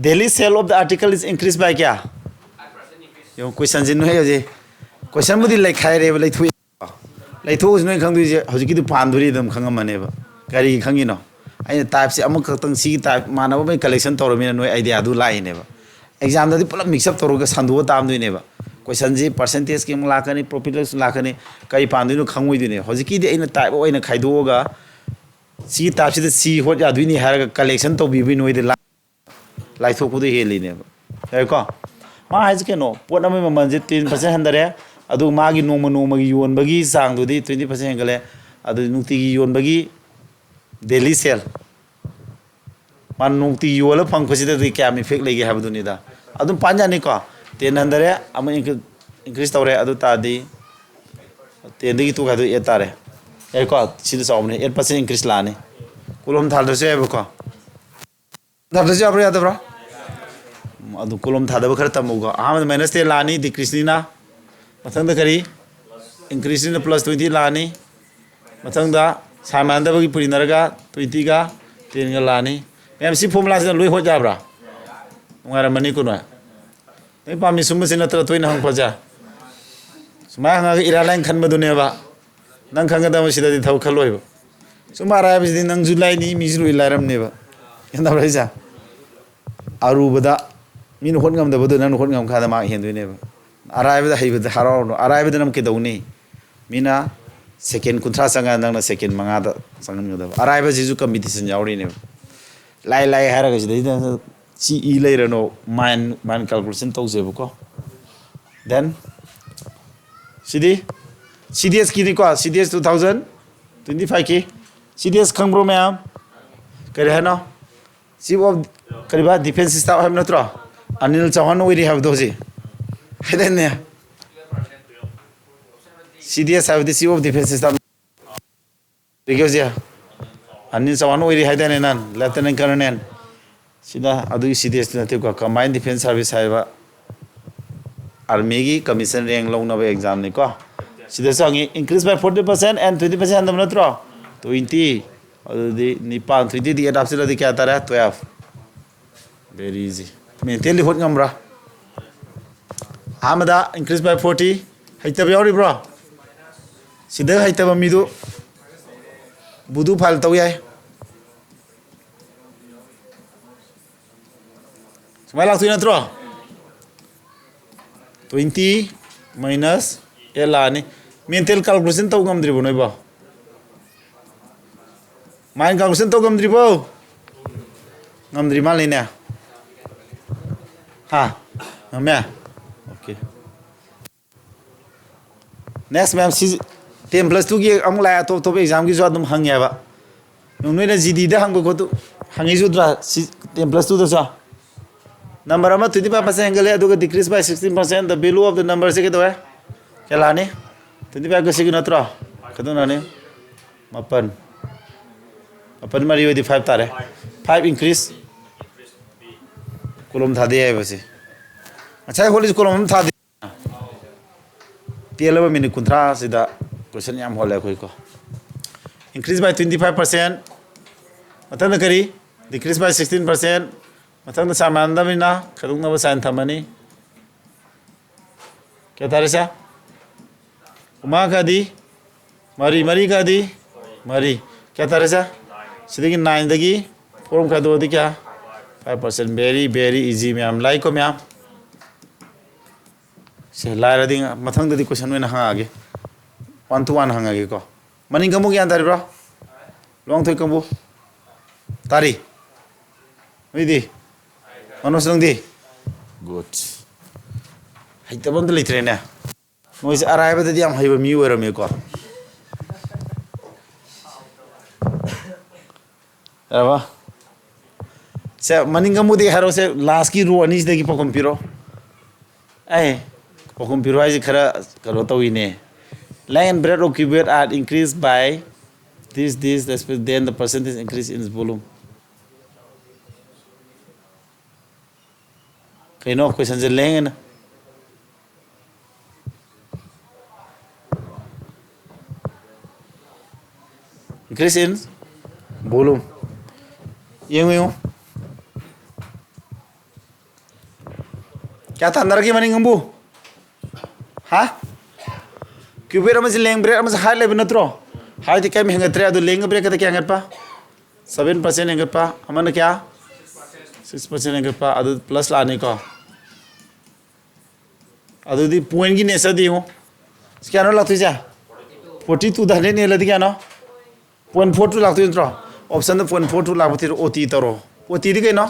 daily sale of the article is increase by क्या ꯌꯦꯡꯉꯨ ꯀꯣꯏꯁꯟꯁꯤ ꯅꯣꯏ ꯍꯧꯖꯤꯛ ꯀꯣꯏꯁꯟꯕꯨꯗꯤ ꯂꯩꯈꯥꯏꯔꯦꯕ ꯂꯩꯊꯣꯛꯑꯁꯨ ꯅꯣꯏ ꯈꯪꯗꯣꯏꯁꯦ ꯍꯧꯖꯤꯛꯀꯤꯗꯤ ꯄꯥꯟꯗꯣꯔꯤ ꯑꯗꯨꯝ ꯈꯪꯉꯝꯃꯅꯦꯕ ꯀꯔꯤꯒꯤ ꯈꯪꯉꯤꯅꯣ ꯑꯩꯅ ꯇꯥꯏꯞꯁꯦ ꯑꯃꯈꯛꯇꯪ ꯁꯤꯒꯤ ꯇꯥꯏꯞ ꯃꯥꯟꯅꯕ ꯀꯂꯦꯛꯁꯟ ꯇꯧꯔꯕꯅꯤꯅ ꯅꯣꯏ ꯑꯥꯏꯗꯤꯌꯥꯗꯨ ꯂꯥꯛꯏꯅꯦꯕ ꯑꯦꯛꯖꯥꯝꯗꯗꯤ ꯄꯨꯂꯞ ꯃꯤꯛꯁꯑꯞ ꯇꯧꯔꯒ ꯁꯟꯗꯣꯛꯑ ꯇꯥꯝꯗꯣꯏꯅꯦꯕ ꯀꯣꯏꯁꯟꯁꯤ ꯄꯔꯁꯦꯟꯇꯦꯖꯀꯤ ꯑꯃꯨꯛ ꯂꯥꯛꯀꯅꯤ ꯄ꯭ꯔꯣꯐꯤꯠꯁꯨ ꯂꯥꯛꯀꯅꯤ ꯀꯔꯤ ꯄꯥꯟꯗꯣꯏꯅꯣ ꯈꯪꯉꯣꯏꯗꯣꯏꯅꯦꯕ ꯍꯧꯖꯤꯛꯀꯤꯗꯤ ꯑꯩꯅ ꯇꯥꯏꯞ ꯑꯣꯏꯅ ꯈꯥꯏꯗꯣꯛꯑꯒ ꯁꯤꯒꯤ ꯇꯥꯏꯞꯁꯤꯗ ꯁꯤ ꯍꯣꯠ ꯌꯥꯗꯣꯏꯅꯤ ꯍꯥꯏꯔꯒ ꯀꯂꯦꯛꯁꯟ ꯇꯧꯕꯤꯕꯩ ꯅꯣꯏꯗ ꯂꯥꯏꯊꯣꯛꯄꯗꯣ ꯍꯦꯜꯂꯤꯅꯦꯕ ꯌꯥꯏꯀꯣ ꯃꯥ ꯍꯥꯏꯁꯤ ꯀꯩꯅꯣ ꯄꯣꯠ ꯑꯃꯒꯤ ꯃꯃꯜꯁꯦ 10% ꯍꯟꯊꯔꯦ ꯑꯗꯨꯒ ꯃꯥꯒꯤ ꯅꯣꯡꯃꯒꯤ ꯌꯣꯟꯕꯒꯤ ꯆꯥꯡꯗꯨꯗꯤ 20% ꯍꯦꯟꯒꯠꯂꯦ ꯑꯗꯨ ꯅꯨꯡꯇꯤꯒꯤ ꯌꯣꯟꯕꯒꯤ ꯗꯦꯂꯤ ꯁꯦꯜ ꯃꯥ ꯅꯨꯡꯇꯤꯒꯤ ꯌꯣꯜꯂ ꯐꯪꯉꯛꯄꯁꯤꯗꯗꯤ ꯀꯌꯥꯝ ꯏꯐꯦꯛ ꯂꯩꯒꯦ ꯍꯥꯏꯕꯗꯨꯅꯤꯗ ꯑꯗꯨꯝ ꯄꯥꯟꯖꯥꯅꯤꯀꯣ 10 ꯍꯟꯊꯔꯦ ꯑꯃ ꯏꯟꯀ꯭ꯔꯤꯖ ꯇꯧꯔꯦ ꯑꯗꯨ ꯇꯥꯔꯗꯤ 10ꯗꯒꯤ 2 ꯈꯥꯏꯗꯣꯛ 8 ꯇꯥꯔꯦ ꯌꯥꯏꯀꯣ ꯁꯤꯗ ꯆꯥꯎꯕꯅꯤ 8% ꯏꯟꯀ꯭ꯔꯤꯖ ꯂꯥꯛꯑꯅꯤ ꯀꯣꯂꯣꯝ ꯊꯥꯗ꯭ꯔꯁꯨ ꯌꯥꯏꯕꯀꯣ ꯊꯥꯗ꯭ꯔꯁꯨ ꯌꯥꯕ꯭ꯔꯥ ꯌꯥꯗꯕ꯭ꯔꯥ ꯑꯗꯨ ꯀꯣꯂꯣꯝ ꯊꯥꯗꯕ ꯈꯔ ꯇꯝꯃꯨꯀꯣ ꯑꯍꯥꯟꯕꯗ -10 ꯂꯥꯛꯑꯅꯤ ꯗꯤꯀ꯭ꯔꯤꯁꯅꯤꯅ ꯃꯊꯪꯗ ꯀꯔꯤ ꯏꯟꯀ꯭ꯔꯤꯁꯅꯤꯅ +20 ꯂꯥꯛꯑꯅꯤ ꯃꯊꯪꯗ ꯁꯥꯏꯟ ꯃꯥꯟꯅꯗꯕꯒꯤ ꯄꯨꯔꯤꯅꯔꯒ 20ꯒ 10ꯒ ꯂꯥꯛꯑꯅꯤ ꯃꯌꯥꯝ ꯁꯤ ꯐꯣꯔꯃꯨꯂꯥꯁꯤꯅ ꯂꯣꯏ ꯍꯣꯠ ꯌꯥꯕ꯭ꯔꯥ ꯅꯨꯡꯉꯥꯏꯔꯝꯃꯅꯤꯀꯣ ꯅꯣꯏ ꯅꯣꯏ ꯄꯥꯝꯃꯤ ꯁꯨꯝꯕꯁꯤ ꯅꯠꯇ꯭ꯔ ꯇꯣꯏꯅ ꯍꯪꯉꯛꯄꯁꯦ ꯁꯨꯃꯥꯏꯅ ꯍꯪꯉꯒ ꯏꯔꯥꯏ ꯂꯥꯏꯅ ꯈꯟꯕꯗꯨꯅꯦꯕ ꯅꯪ ꯈꯪꯒꯗꯕ ꯁꯤꯗꯗꯤ ꯊꯕꯛ ꯈꯜꯂꯣꯏꯕ ꯁꯨꯝ ꯑꯔꯥꯏꯕꯁꯤꯗꯤ ꯅꯪꯁꯨ ꯂꯥꯏꯅꯤ ꯃꯤꯁꯨ ꯂꯣꯏ ꯂꯥꯏꯔꯝꯅꯦꯕ ꯒ꯭ꯌꯥꯟ ꯇꯥꯕ꯭ꯔꯥ ꯍꯥꯏꯁꯦ ꯑꯔꯨꯕꯗ ꯃꯤꯅ ꯍꯣꯠ ꯉꯝꯗꯕꯗꯣ ꯅꯪꯅ ꯍꯣꯠ ꯉꯝꯀꯥꯟꯗ ꯃꯥꯔꯛ ꯍꯦꯟꯗꯣꯏꯅꯦꯕ ꯑꯔꯥꯏꯕꯗ ꯍꯩꯕꯗ ꯍꯔꯥꯎꯔꯅꯨ ꯑꯔꯥꯏꯕꯗꯅ ꯑꯃꯨꯛ ꯀꯩꯗꯧꯅꯤ ꯃꯤꯅ ꯁꯦꯀꯦꯟ 30 ꯆꯪꯉꯥ ꯅꯪꯅ ꯁꯦꯀꯦꯟ 5ꯗ ꯆꯪꯍꯟꯒꯗꯕ ꯑꯔꯥꯏꯕꯁꯤꯁꯨ ꯀꯝꯄꯤꯇꯤꯁꯟ ꯌꯥꯎꯔꯤꯅꯦꯕ ꯂꯥꯏ ꯍꯥꯏꯔꯒ ꯁꯤꯗꯩꯗ ꯁꯤ ꯂꯩꯔꯅꯣ ꯃꯥꯏꯟ ꯀꯥꯜꯀꯨꯂꯦꯁꯟ ꯇꯧꯖꯦꯕꯀꯣ ꯗꯦꯟ ꯁꯤꯗꯤ CDS ꯀꯤꯅꯤꯀꯣ CDS 2000 25 की CDS खंग्रो मैम करे है ना चीफ ऑफ करीबा डिफेंस स्टाफ है नत्रो अनिल चौहान ओइरी है दोजी है ने CDS है the chief of defence staff रिग्योजिया अनिल चौहान ओइरी है ने नन लेफ्टिनेंट कर्नल सिदा अदु CDS नते को कंबाइंड डिफेंस सर्विस है आर्मी की कमीशन रैंक लौनब एग्जाम ने को सिदा संगी इंक्रीज बाय 40% एंड 20% अंदम नत्रो 20 अदुदी निपान 20 दी एडाप्ट सिलदी क्या तारा 12 वेरी इजी मेंटेनली होट ngambra amada increase by 40 haitaba yori bro sida haitaba midu budu file taw yai smai lak tu natro 20 minus elani mental calculation taw ngamdri bo noi ba mind calculation taw ngamdri bo ngamdri mal ni ne ha ngam okay next ma'am 10+2 की अमला तो एग्जाम की जो अदम हंग याबा नोइना जीडी दा हंग को तो हंगी जुद्रा 10+2 तो सा नंबर अमा 25% एंगल है अदुगा decrease by 16% the value of the number से के तो है क्या लाने 25 को सिग नत्रा कदो नाने मपन अपन मरी वेदी 5 तारे 5 इंक्रीज कोलम था दे है वैसे अच्छा होली कोलम था दे तेलबा मिनट 15 सिदा क्वेश्चन याम होले कोई को इंक्रीज बाय 25% मतन करी डिक्रीज बाय 16% मतन सामान मिना खदुंगब साइन थमनी क्या तारे सा उमा का दी मरी मरी का दी मरी क्या तारे सा सिदगी 9 दगी फॉर्म का दो दी क्या 5% वेरी इजी मैम लाइक को मैम से लाइरा दी मथंग दी क्वेश्चन में हाँ आगे 1 to 1 हाँ आगे को मनी कमु क्या तारी ब्रो लॉन्ग थोई कमु तारी वही दी मनोज लंग दी गुड हाई तब अंदर लिखते रहना नोइस अराइव बता दिया हम हाई बमी हुए रमे को अब से मनी कमु दी हरो से लास्ट की रो अनीस दे की पकम पिरो ऐ पकम पिरो आई खरा करो तो इन्हें land and bread of cubit are increased by this then the percentage increase in its volume okay no question is lang increase in volume yung क्या था अंदर की मनी गंबू हाँ क्यूबेर अमसे लेंग ब्रेक अमसे हाई लेबन नत्रो हाई दिkai में हेंगत्रे अदु लेंग ब्रेक कते क्या हेंगतपा 7% हेंगतपा अमन क्या 6% हेंगतपा अदु प्लस लाने को अदु दी पॉइंट की नेसा दी हूं क्या नो लगती जा 42 दहने ने लदी क्या नो 0.42 लगती नत्रो ऑप्शन 0.42 लागबथि ओटी तरो ओटी दी कइनो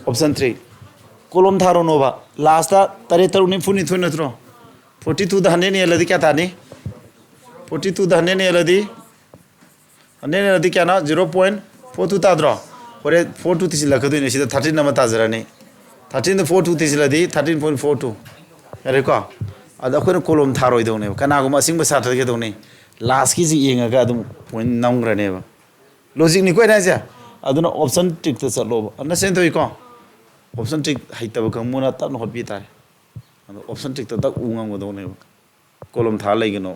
ऑप्शन 3 कोलम थारो नोबा लास्ट तरे तरुनी फुनी थुन नत्रो 42 दहने ने लदी क्या तानी 42 दहने ने लदी अने ने लदी क्या ना 0.42 ताद्रो होरे 42 तिसि लखदु ने सिदा 13 नंबर ताजराने 13 42 तिसि लदी 13.42 अरे को अदा कोन कोलम थारोय दौने कनागुम असिंग बसाथ के दौने लास्ट की जी येंगा अदुम पॉइंट नंग्रने बा लॉजिक नि कोइ नाजा अदुना ऑप्शन टिक त चलो अन सेन तोय को ऑप्शन टिक हाइतब कमुना तन होबी तारे ऑप्शन टिक तक उंगम गदोने कोलम था लेगनो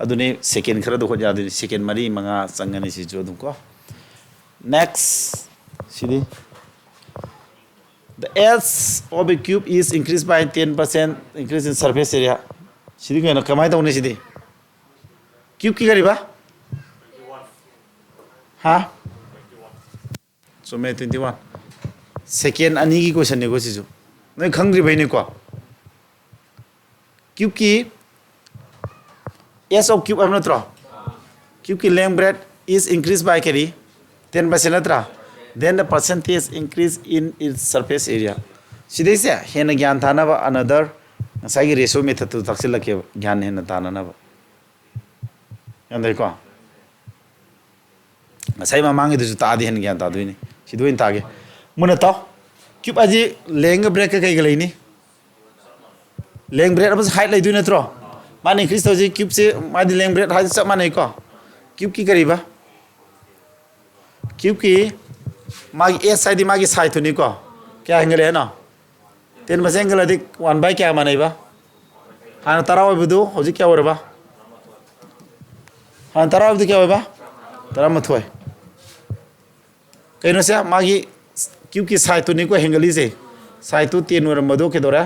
अदुने सेकंड खरा दो जादुनी सेकंड मरी मंगा संगने सि जो दुको next Sidi the S of a cube is increased by 10% increase in surface area सिदी केनो कमाय तौने सिदी क्यूब की करीबा हां सो मे 21 सेकंड अनि की क्वेश्चन ने को सिजु नै खंग्री भइने को क्यूब की S of cube नत्रो क्यूब की length breadth is increased by carry 10% नत्रा then the percentage increase in its surface area सिदे से हेन ज्ञान थाना बा another साइगी रेशो मेथड तो तक्सिल के ज्ञान हेन ताना ना बा अंदर को ngasai mamang itu ta di hen gyan ta duini siduin tage muna ta cube aji leng break kai galai ni leng break abas height lai duina tro mani kristo ji cube se madi leng break height sa mani ko cube ki kariba cube ki magi a side magi side to ni ko kya hengale na 10 bas angle adik 1 by kya mani ba han tarawa bidu hoji kya ora ba han tarawa bidu kya ba tara mathoi kaino se magi cube ki side to ni ko hengali se side to 10 ora madu ke dora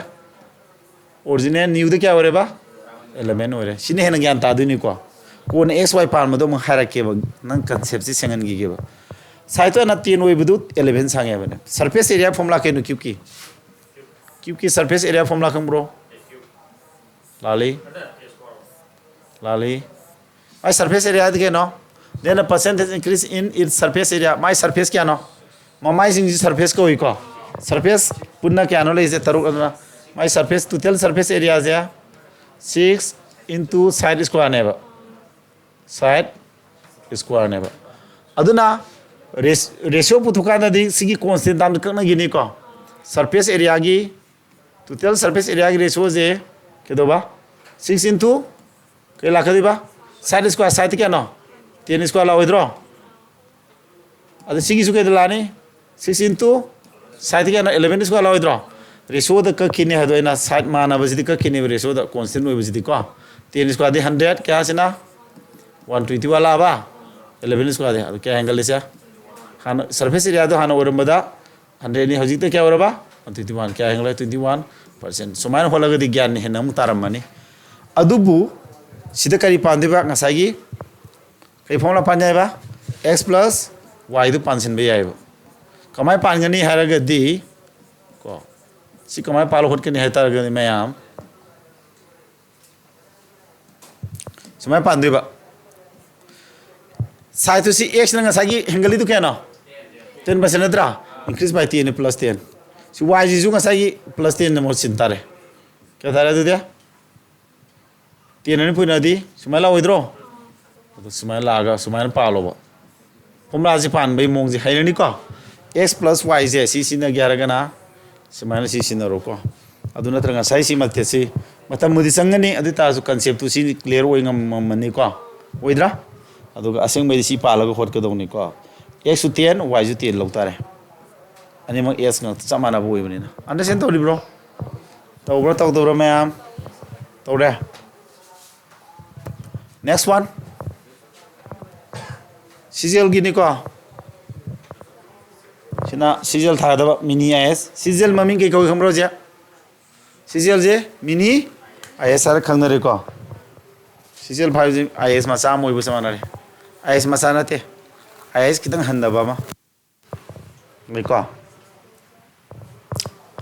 original new de kya ore ba element ore sine hen gyan ta du ni ko kon xy pan madu ma hara ke ba nang concept si sengan gi ge ba side to na 10 oi bidu 11 sange ba surface area formula ke no cube ki surface area formula kham bro lali my surface area de no then a percentage increase in its surface area my surface kya no my sing surface ko iko surface punna kya no le is taru my surface total surface area is 6 into side square neba side square neba aduna ratio putuka na di sigi constant dam kakna gini ko surface area gi total surface area gi ratio je kedo ba 6 into ke la kadi ba side square side kya no 10 square la withdraw adu sigi su ke dilani 6 into side kya no 11 square la withdraw ratio da ka kini ha do ina side mana ba jidi ka kini ratio da constant oi ba jidi ko 10 square de 100 kya sina 120 wala ba 11 square de adu kya angle se han surface area do hana orum da 100 ni hojik ta kya ora ba 21 kya angle 21% so main hola ga di gyan ni henam taram mani adubu sida kari pande ba ngasagi kai formula panjai ba x plus y du pansin be yai ba kamai pangani haraga di ko si kamai palo hot ke ni haitar ga ni mayam samai pande ba sai to si x na ngasagi hengali du kena 10% adra increase by 10 plus 10 si y ji ju ngasagi plus 10 na mo sintare kya thara du dia 10 ni puna di sumai la withdraw sumai la ga sumai pa lo ba formula ji pan bai mong ji haini ko x plus y je si si na gyara ga na sumai na si na ro ko aduna tranga sai si mat si matam mudi sangani adu ta su concept tu si clear oi ngam mani ko oidra adu ga aseng bai si pa la ga khot ka dong ni ko x su 10 y su 10 lo tare ani ma s ngam chamana bo oi bani na understand to bro to bro mayam to re next one CGL gini ko sina CGL tha da mini IS CGL maming ke ko khamro je CGL je mini IS ar khangna re ko CGL bhai je IS ma sa moi bu samana re IS ma sa na te IS kitang handa ba ma me ko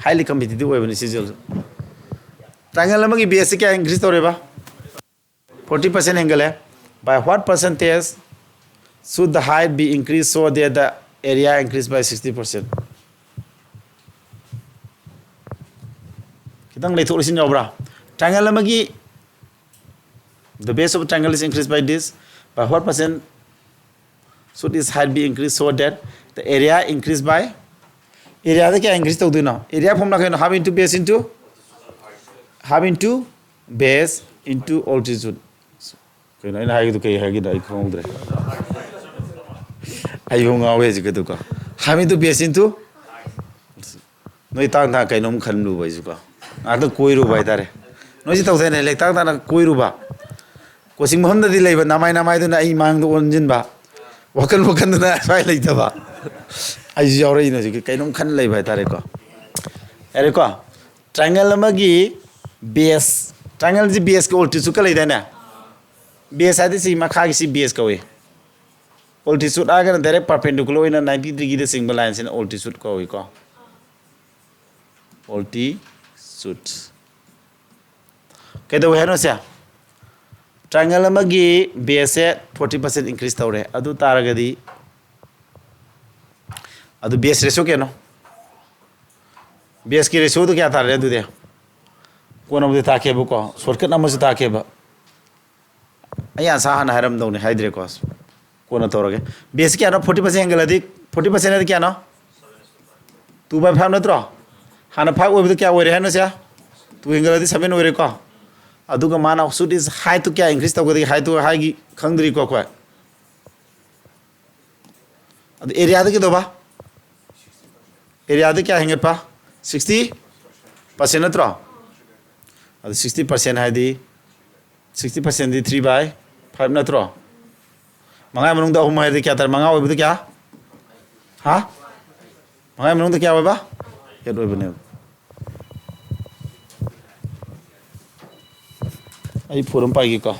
highly competitive way bani CGL triangle ma ki base ke increase to re ba 40% angle hai by what percentage should the height be increased so that the area increased by 60%? Kitang lay thok sin jawbra. Triangle lamagi the base of the triangle is increased by this. By what percent should its height be increased so that the area increased by area the kya increase to do now? Area formula kya half into base into altitude. Kaya na hai to kaya hai ki dai khong dre. Ayo ngawe ji ka to ka hami to base into noi tang tha kai nom khan lu bai ju ka a to koi ru bai tare noi ji tau thai ne le tang ta na koi ru ba coaching mohon da di lei ba namai du na ai mang do onjin ba wakan du na sai lei ta ba ai ji aure ina ji kai nom khan lei bai tare ko ere ko triangle ma gi base triangle ji base ko altitude ka lei da na base adi si ma kha gi si base ka we altitude aga na direct perpendicular in 90 degree the single lines in altitude ko wi ko altitude ke do heno sia triangle ma gi base 40% increase tawre adu taragadi adu base ratio ke no base ki ratio to kya tare adu de kono bu ta ke bu ko shortcut na ma ta ke ba aya sa han haram do ne hydre ko कोना तौरगे बेस क्या 40% हेंगलदी 40% है क्या 2/5 नत्रो हाना 5 ओबदो क्या ओरे है से 2 हेंगलदी 7 ओरे को अदुगा माना सुट इज हाई तो क्या इंक्रीज तौगदी हाई तो हाई की खंगद्री को एरिया के दोबा एरिया क्या हेंगे पा 60% नत्रो 60% है 60% दी 3/5 नत्रो मंगाई मनुंग दा हुम है क्या तर मंगा ओबदो क्या हा मंगाई मनुंग क्या ओबा एट ओबने आई फोरम पाई को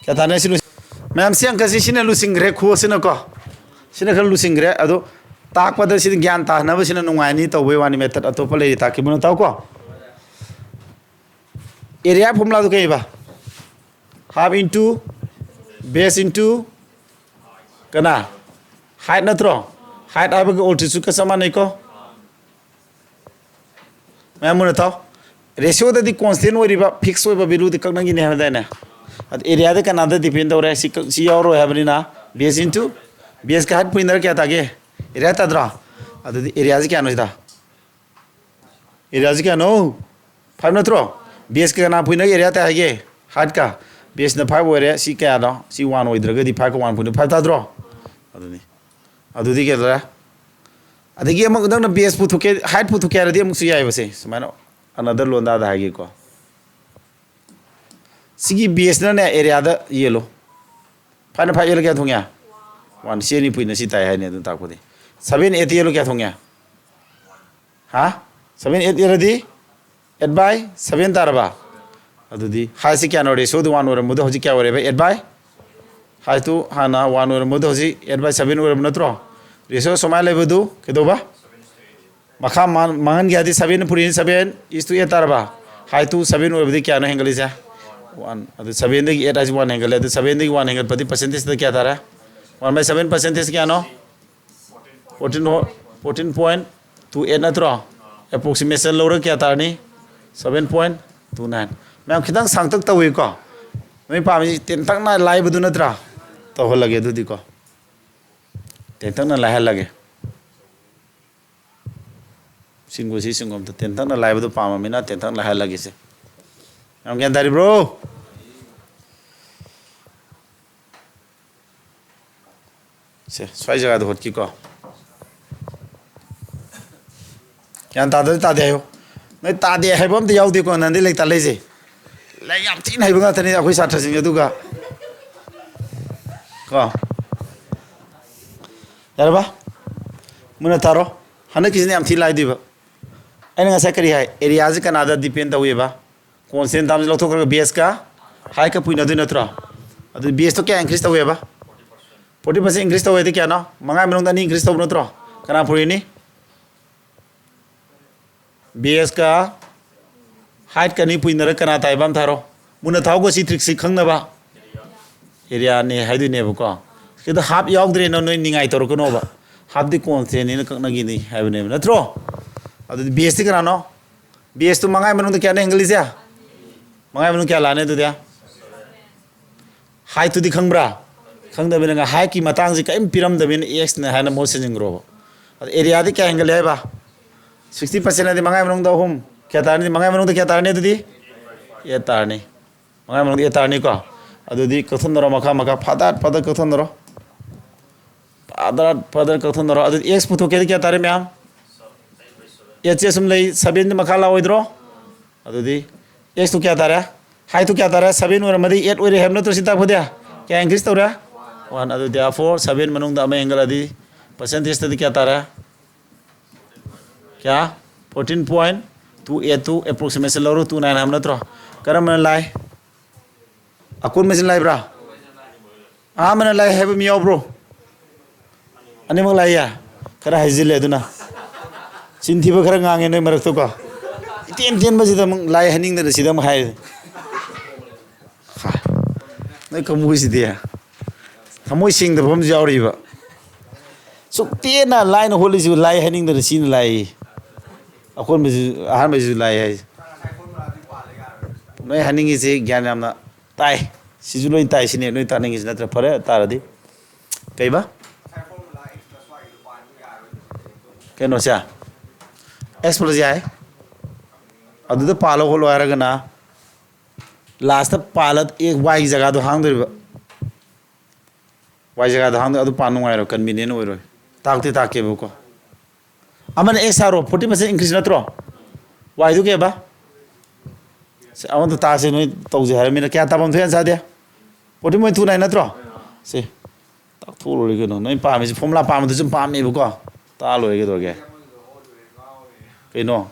क्या ताने सिलु मैम से अंक सिने लुसिंग्रे खो सिने को सिने खल लुसिंग्रे अदो ताकपद सिने ज्ञान तानब सिने नुंगाइनी तौबे वानी मेथड अतोप लेरि ताकिबुन ताव को एरिया फॉर्मूला तो कई बा हाफ इनटू बेस इनटू कना हाइट नत्रो हाइट आबे अल्टीट्यूड का समान नहीं को मैं मुन ताव रेशियो ददी कांस्टेंट ओरिबा फिक्स ओइबा वैल्यू दि ककनगी ने हदाने एरिया दे कना द डिपेंड तौरे सी यावरो हैबनिना बेस इनटू बेस का हाइट पुइनर क्या तागे एरिया ताद्रा अदि एरिया से क्या नोदा एरिया से क्या नो 5 नत्रो बेस का ना पुइनर एरिया ता हागे हाइट का बेस ना 5 ओरे सी क्या नो सी 1 ओइद्रगदि 5 का 1.5 ताद्रो अदुनि अदुदि के दरा अदगी अमक दंग बेस पुथुके हाइट पुथुके रदि अमक सु याय बसे समानो अनदर लोंदा दा हागे को सिगी बेस ना ने एरिया दा येलो 5 येलो क्या थोंया 1 सेनी पुइना सी ताय हाने दु ताकोदि 7 8 येलो क्या थोंया हा 7 8 येरदि 8/7 तारबा अदुदि हाई से क्या नो रेशो दु 1 ओर मुद होजि क्या ओरे 8/, हाई तो हाना 1 ओर मुद होजि 8/7 ओर नत्रो रेशो समाय लेबदु केदोबा मखा मांगन गया 7 पुरी 7 is to 8 तारबा हाई तो 7 ओर क्या नो हेंगली जा 1 अदु 7 दि 8 1 हेंगल अदु 7 दि 1 हेंगल पति परसेंटेज द क्या तारा 1/7 परसेंटेज क्या नो 14.28 नत्रो एप्रोक्सीमेशन लौर क्या तारनी 7.29 मैं खितंग सांगतक तवे को मैं पामी तेंतक ना लाइबदु नत्रा तो हो लगे दुदि को तेंतक ना लाह लगे सिंगोसी सिंगोम तो तेंतक ना लाइबदु पामिना तेंतक लाह लगे से हम क्या दारी ब्रो से स्वाई जगह तो होत की को क्या तादे आयो नहीं तादे है बम तो याउदी को नंदी लेता ले जे ले याम तीन है बंगा तनी अखोई साथा सिंग दुगा को यारबा मुना तारो हने किसने याम थी लाई दिबा अने ngasa करी है एरिया से कनादा डिपेंड तवेबा कॉन्स्टेंट दाम लौथो कर बेस का हाई का पुइना दु नत्रो अदु बेस तो क्या इंक्रीज तवेबा 40% इंक्रीज तवे क्या ना मंगा मनों दानी इंक्रीज तव नत्रो कना पुरिनी बेस का हाइट कनी पुइनर कना ताइबाम थारो मुना थावगो सी ट्रिक सी खंगनबा एरिया ने हाइदु नेबको किदा हाफ यावद्रे नो नोय निंगाइ तोरकनोबा हाफ दि कॉन्स्टेंट ने ककनगी नि हाइबने नत्रो अदु बेस ति कनानो बेस तो मंगाय मनों क्या ने इंग्लिश या मंगाय मनों क्या लाने तो दिया हाइट तो दि खंगब्रा खंगदबिना हाइट की मतांग से कइम पिरमदबिन एक्स ने हाना मोसे जिंग्रो एरिया दि क्या एंगल हैबा 60% है मंगाई मनों होम क्या तारनी मंगाई मनों क्या तारनी दुदी ये तारनी मंगाई मनों ये तारनी को अदुदी कथन नरो मखा मखा फादार फादर कथन नरो फादर फादर कथन नरो अदुदी एक्स पुथो के क्या तारे मैम एच एस ले 7 मखा लाओइद्रो अदुदी एक्स तो क्या तारा हाई तो क्या तारा 7 ओर मदी 8 ओरे हेम न तो सिता फुदिया क्या इंक्रीज तोरा 1 अदुदी 4 7 मनों द अमे एंगल अदि परसेंटेज तदि क्या तारा क्या 14.282 एप्रोक्सीमेशन लौरो 29 हम नत्रो करम लाई अकुन मसिन लाई ब्रा आ मन लाई हैब मियो ब्रो अने मग लाई या खरा हाइजिले दुना चिंथिबो खरा ngange नै मरक तो को टेन टेन बजे त मग लाई हनिंग दे सिदा म हाय नै कमु सिदिया थमोय सिंग द भम जावरिबा सुक्तेना लाइन होलिजु लाई हनिंग दे सिन लाई अखोन में आहार में लाई है नई हनिंग से ज्ञान यामना ताई सिजु लोई ताई सिने नई तानिंग से नत्र फरे तारदी Kaiba? Keno siya? X plus Y. Aduda palo ko loyara gana. Last palat ek Y jaga do hang doriba. Y jaga do hang do adu panu ngairo convenient oiro. Takti takke buko. Aman X haro 40% increase natro. Y do ke ba? Se awon to ta se no to je har mina kya ta bam thuyan sa dia. 40 moi thu nai natro. Se. Tak thu lo ke no. Noi pa mi formula pa ma du pa mi buko. Ta lo ke do ke. Ke no.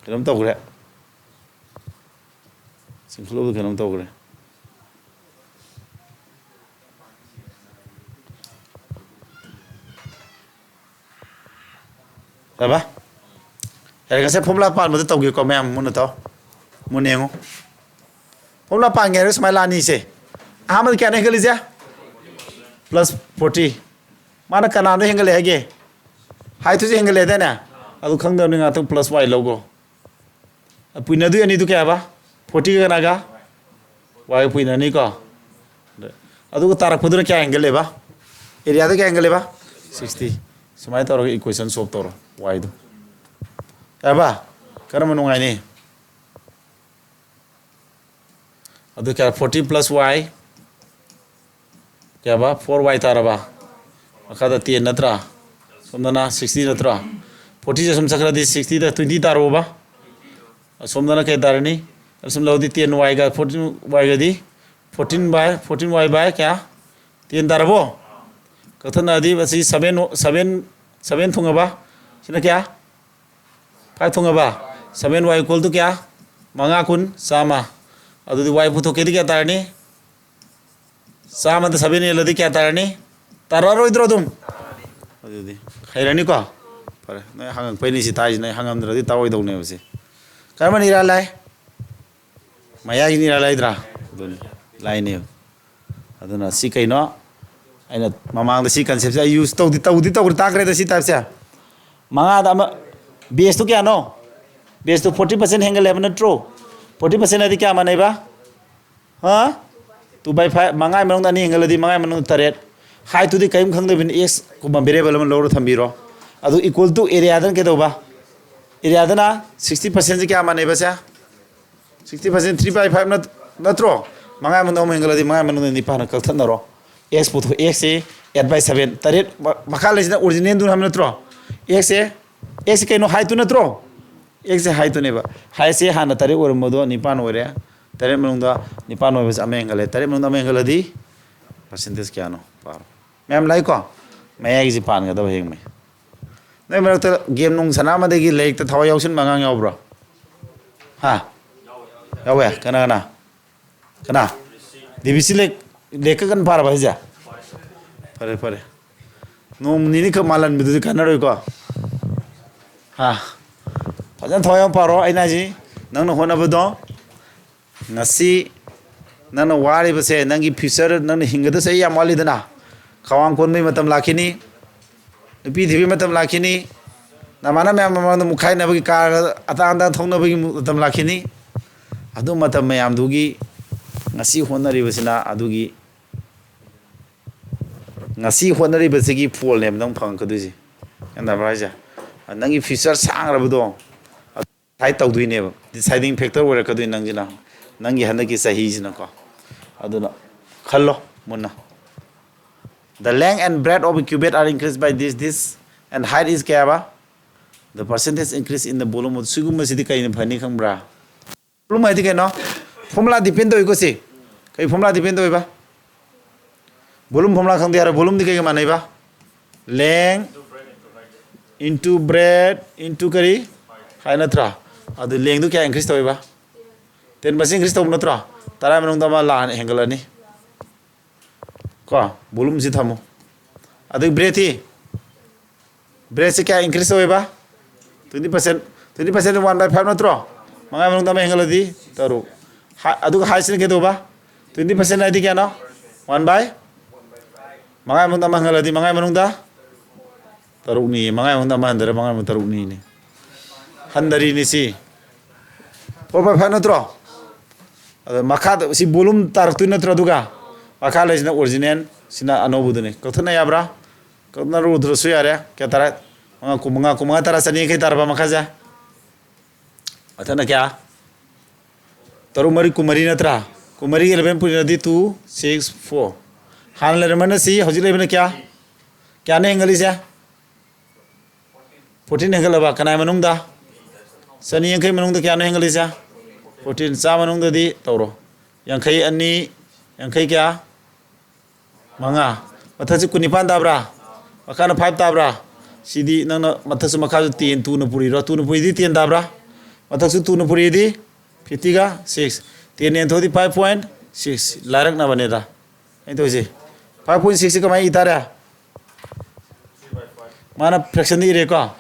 Ke nam to kre. Simple ke nam to kre. Apa? Jadi kan saya formula pan betul tahu gitu memang mana tahu, mana yang formula pan ni harus malah ni se. Amal kya nengal isya? Plus 40. Mana kanan tu hengal lagi? High tu je hengal leda na. Adu khang dah nengal tu plus y logo. Puina tu ni tu kya apa? 40 ka naga? Y puina ni ko. Adu ko tarak pudu kya hengal leba? Area tu kya hengal leba? 60. Semai tahu equation solve tahu. Y itu. Apa? Karena menungai ni. Aduh kaya 40 plus Y. Kaya apa? 4Y tara apa? Maka ada 10 natra. Somdana 60 natra. 40 je somsakra di 60 dah 20 tara apa? Somdana kaya tara ni. Somdana di 10 Y ka 14 Y ka di 14 Y by kya? 10 tara bo. Kata nadi basi 7 thunga ba? Sina kya? 5 thunga ba? 7y equal to kya? Manga kun sama. Adu di y putho kedi kya tarani? Sama to 7 yeladi kya tarani? Tararo idro dum. Adu di. Khairani ko. Pare. Nai hangang pani si tai nai hangam dra di tawai dau ne basi. Karma nira lai. Maya gi nira lai dra. Adu lai ne. Adu na si kai no. Aina mamang da si concept sa use tau di tak re da si type sa. Manga da base to kya no? Base to 40% angle level na true. 40% adi kya manai ba? Ha? 2/5 manga manong da ni angle di manga manong taret. Height to di kaim khang da bin x ko ba variable man lo thambiro. Adu equal to area dan ke do ba? Area da na 60% kya manai ba sa? 60% 3/5 na true. Manga manong angle di manga manong ni pa na kal than na ro. X put x से 8/7 taret makal lesna original dun hamna tro x से x के नो हाई तु न tro x से हाई तु ने बा हाई से हाना तारे और मदो निपान ओरे तारे मनुंदा निपान ओबे अमे एंगल तारे मनुंदा अमे एंगल दी परसेंटेज क्या नो पार मैम लाई को मैं एक जी पान गदा हेंग में नै मरक त गेम नुंग सना मा देगी लेक त थाव यावसिन mangang यावब्रो हा यावे kana dbc lek leka kan para bahasa pare nom nini ke malan bidu kan ro ko ha pajan thoyang paro aina ji nang no hona bodo ngasi nang no wari base nangi future nang hingada sai ya mali dana khawang kon mai matam lakhini pi dhibi matam lakhini namana me amam mukhai na bagi ka atanda thongna bagi matam lakhini adu matam me am dugi ngasi honari basina adugi ngasi honari basigi phol ne nang phang kaduji anda braja nangi future sang rabdo thai tawdui ne deciding factor wera kadui nang jina nangi hanaki sahi jina ko aduna khallo munna the length and breadth of a cubit are increased by this and height is kya the percentage increase in the volume of sugum sidi kai ne phani khangbra volume ai ke no formula depend oi ko si kai formula depend oi ba volume formula khang dia volume dikai manai ba length into breadth into kari hai natra adu length du kya increase toi ba 10% increase to natra tara manung da ma la angle ani ko volume si thamo adu breadth se kya increase toi ba 20% 1/5 natra mangai manung da ma angle di taru adu high sin ke do ba 20% adi kya no 1/5 mangai manung da ma angle di mangai manung da taruk ni mangai manung da ma handara mangai manung taruk ni ni handari ni si 4/5 natra adu makha si volume tar tu natra duga makha le original Sina anobudune. Kathana yabra. Kathana rudra suyare. Kya tara. Kumunga tara sani ke tarba makaja. Athana kya? Tarumari kumari natra. Kumari 11 puri nadi 2 6 4. Han le ramana si hojil 11 kya? Kya ne engali se? 14 engalaba kanai manungda. Sani yang kai manungda kya ne engali se? 14 sa manungda di toro. Yang kai ani yang kai kya? Manga. Mathasu kunipan dabra. Makana 5 dabra. Sidi nang mathasu makasu 10 2 na puri ro 2 na puri di 10 dabra. Mathasu 2 na puri di 50 ga 6. 10 and 5.6 larak na baneda. Ito si 5.6 ka mai itara. Mana fraction di re ko.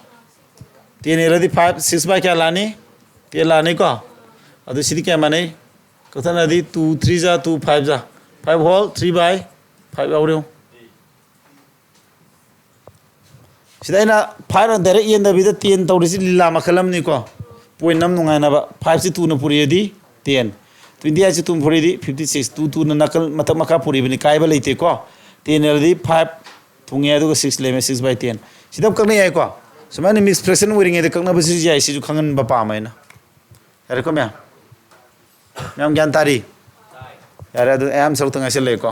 10 era di 5 6 by kya lani? 10 lani ko. Adu sidi kya mane? Kathana di 2 3 ja 2 5 ja. 5 whole 3 by 5 aureu. Sida ina 5 on direct yen da bi da 10 tawrisi lila makalam ni ko. Point nam nungai na ba 5 si 2 na puri di 10. 20 si 2 puri di 56 2 na nakal matak maka puri bini kai ba leite ko. 10 era di 5 thunge adu 6 leme 6 by 10. Sidam kakna yai ko. Samani mix fraction wiring ede kakna basi jai si ju khangan ba pa mai na. Yare ko mya. Myam gyan tari. Yare adu am sok tanga se le ko.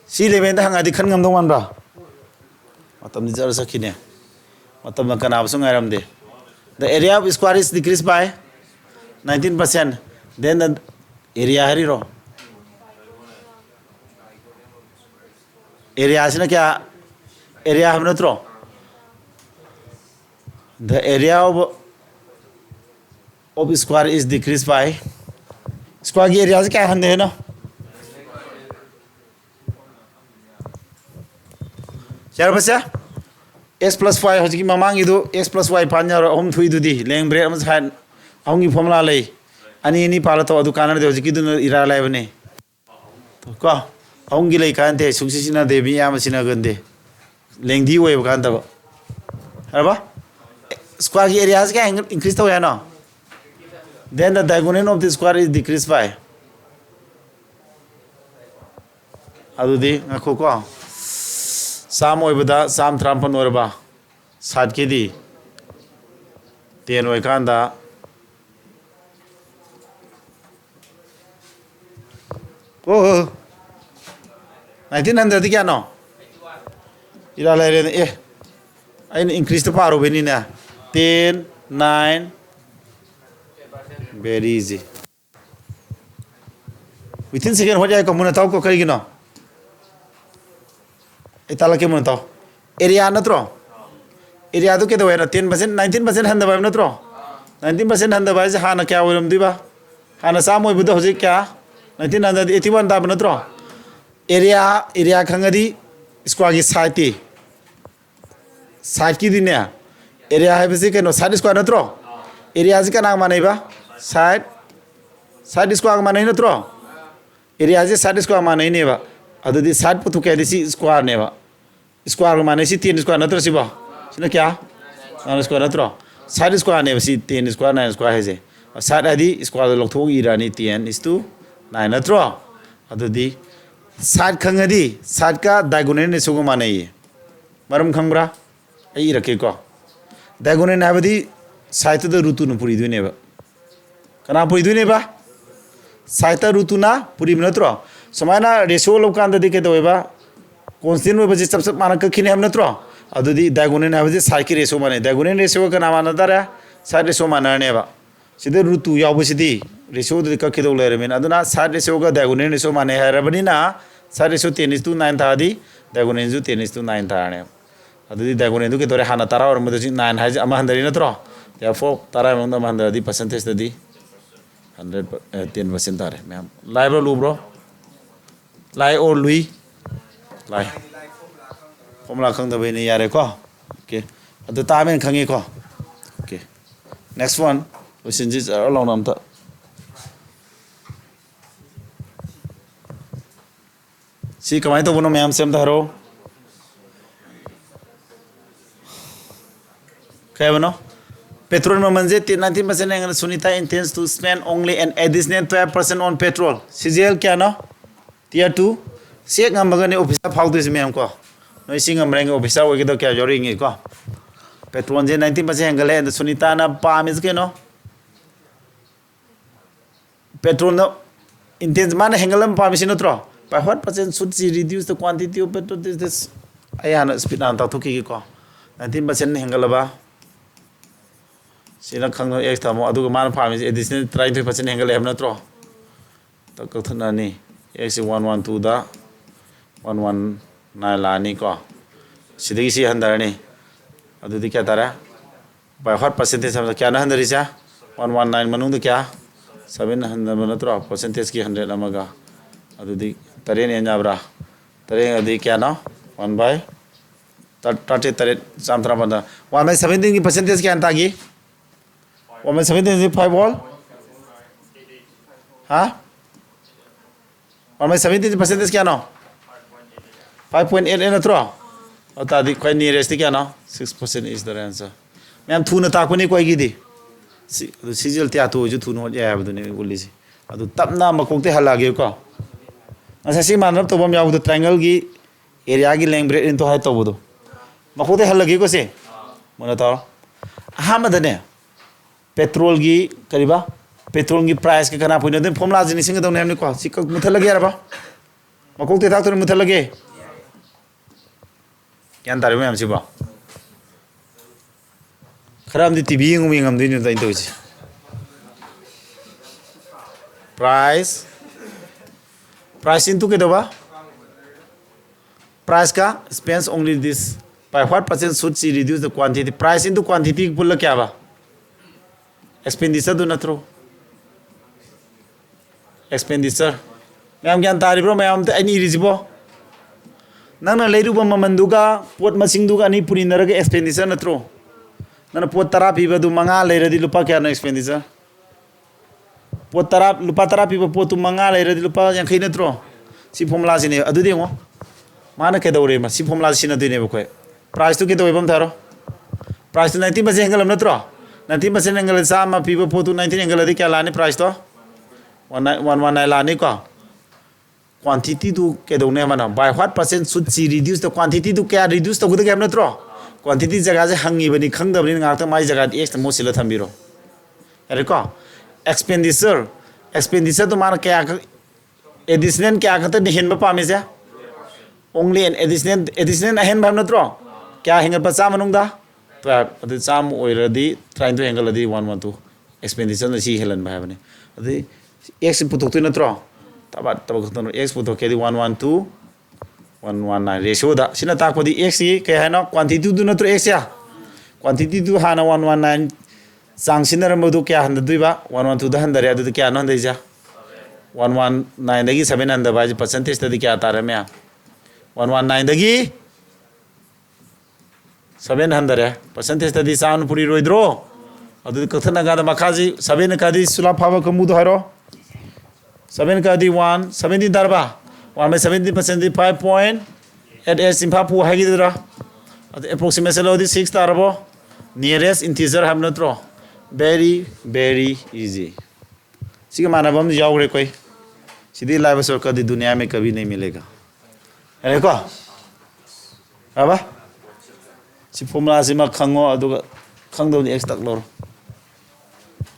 Si leme da hanga di khan ngam dong man ba. Matam ni jar sakhine. Matam na kana absung airam de. The area of square is decreased by 19%. Then the area hari ro. Area asina kya? Area hamna tro. The area of square is decreased by square ki area se kya hande hai na? Char basya? X plus y hoji ki mamang idu x plus y panya ro hom thui du di leng bre am san aungi formula lei ani ni pala to adu kanar de hoji ki du ira lai bane to ko aungi lei kan te sungsi sina de bi am sina gande leng di we kan ta ba ba square ki area ka increase to ya no then the diagonal of the square is decreased by adu di ngakho ko Sam oibada Sam trampan orba sad ke di 10 oi kanda oh 1900 kya no ira le re eh ai increase to paro beni na 10 9 very easy within second ho jaye ko muna taw ko kari gino itala ke mun taw area natro area do ke do na 10% 19% handa ba natro 19% handa ba hana kya oram diba hana samoi budo hoji kya 1981 da natro area khangadi square ki side ki din ya area hai bese ke no side square natro area ji ka na manai ba side square manai natro area ji side square manai ne ba adu di side putu ke disi square ne ba square माने सी 10 स्क्वायर नत्र सिबा सिना क्या 9 स्क्वायर नत्र साइड स्क्वायर ने सी 10 स्क्वायर 9 स्क्वायर है जे साइड आदि स्क्वायर लखथो इरानी 10 is to 9 नत्र अदुदी साइड खंगदी साइड का डायगोनल ने सुगो माने ये मरम खंगब्रा आई रखे को डायगोनल नाबदी साइड द ऋतु न पुरी दुने बा कना पुरी दुने बा साइड ऋतु ना पुरी नत्र समाना रेशियो लोकान द दिके दोबा constant में बजे सब माना कखिने हम नत्रो अदुदी डायगोनल है बजे साइड की रेशियो माने डायगोनल रेशियो का नाम आना दरा साइड रेशियो माना ने बा सिदे ऋतु याव सिदी रेशियो द कखिदो लेरे मेन अदुना साइड रेशियो का डायगोनल रेशियो माने है रबनी ना साइड रेशियो 10:9 था दी डायगोनल जो 10:9 था ने अदुदी डायगोनल के तोरे हाना तारा और मदे 9 है अमा हंदरी नत्रो therefore तारा में अमा हंदरी परसेंटेज दी 110% तारे मैम लाइव लो ब्रो लाई और Louis lai formula khang da be ni yare ko okay adu ta men khangi ko okay next one question is along nam ta si kamai to bono myam sem da ro kai bono petrol mamanje 19% hengal Sunita intends to spend only an additional 12% on petrol CGL kya no tier 2 siek ngam ne officer phau tu simem ko noi singam reng officer oi ke kya jori ngi ko petrol je 19% hengal and Sunita na pa mis ke no petrol no intends man hengalam pa mis no tro by what percent should she reduce the quantity of petrol this ayana speed an ta thuki ko 19% hengalaba sila khang x thamo adu man farm is additional 33% hengal hem natro ta ka thana ni x 112 da 119 la ni ko sidagi si handar ni adu di kya tara by what percentage ham kya na handari cha 119 manung da kya 700 natro percentage ki 100 amaga adu di tare ne jabra tare adi kya na 1 by 30 tare samtra banda 1 by 17 की percentage क्या अंता की 1 by 17 is 5 wall हाँ 1 by 17 percentage क्या ना 5.8 है ना थोड़ा और तादी कोई nearest क्या ना 6% is the answer मैं हम थून ताकू नहीं कोई की दी सीजल त्या तो जो थून हो जाए अब तो नहीं बोली सी अब तो तब ना मकोंते हला गया को ऐसे सी मानव तो बम याव तो triangle की area की length breadth into height तो वो तो मकोंते हला गया को से mana tahu ahamada petrol gi kariba petrol gi price ke kana punya den formula jini singa dong nemni ko sikak muthal lagi araba makok te tak to muthal lagi kyan tare me amsi ba kharam di tv ngum ngam din ta into chi price into ke doba price ka spends only this by what percent should she reduce the quantity price into quantity pulla kya ba expenditure do natro expenditure mayam gyan tari bro mayam te ani rijibo nana leiru ba mamanduga pot masing duga ani purinara ke expenditure natro nana pot tara piba du manga leiradi lupa kya na expenditure pot tara lupa tara piba pot tu manga leiradi lupa yang khin natro si formula sine adu de ngo mana ke dore ma si formula sine du ne ba ko price to ke do bam tharo price to 90% angle natro 90% angle sama piba pot tu 19 angle di kya lani price to 119 lani ko quantity to ke do ne mana by what percent should she reduce the quantity to kya reduce to gudu game natro quantity jaga je hangi bani khang da bani ngak ta mai jaga x mo sila thambiro ere ko expenditure to mana kya additional kya khata ni hen ba pame se only an additional hen ba natro kya hengal pa cha manung da to adu cham oiradi trying to angle adi 112 expenditure na si helan ba bane adi x putok tu natro taba khatan x putok ke di 112 119 ratio da sina tak podi x ki ke hano quantity du natro x ya quantity du hana 119 sang sinar modu kya handa duiba 112 da handa re adu kya no handa ja 119 dagi 700 ba percentage da kya tare me 119 dagi 700 percentage da sound puri roidro adu kathana ga da makaji 7 ka di sula phaba ka mudu haro 7 ka di 1 17 darba 1 by 70% 5.88 simpa pu hagi dra approximation lo di 6 darbo nearest integer ham natro very easy सिका माना बम जाओ रे कोई सीधी लाइव सर कभी दुनिया में कभी नहीं मिलेगा है को अब सी फॉर्मूला से मत खंगो अदुगा खंगदो एक्स तक लो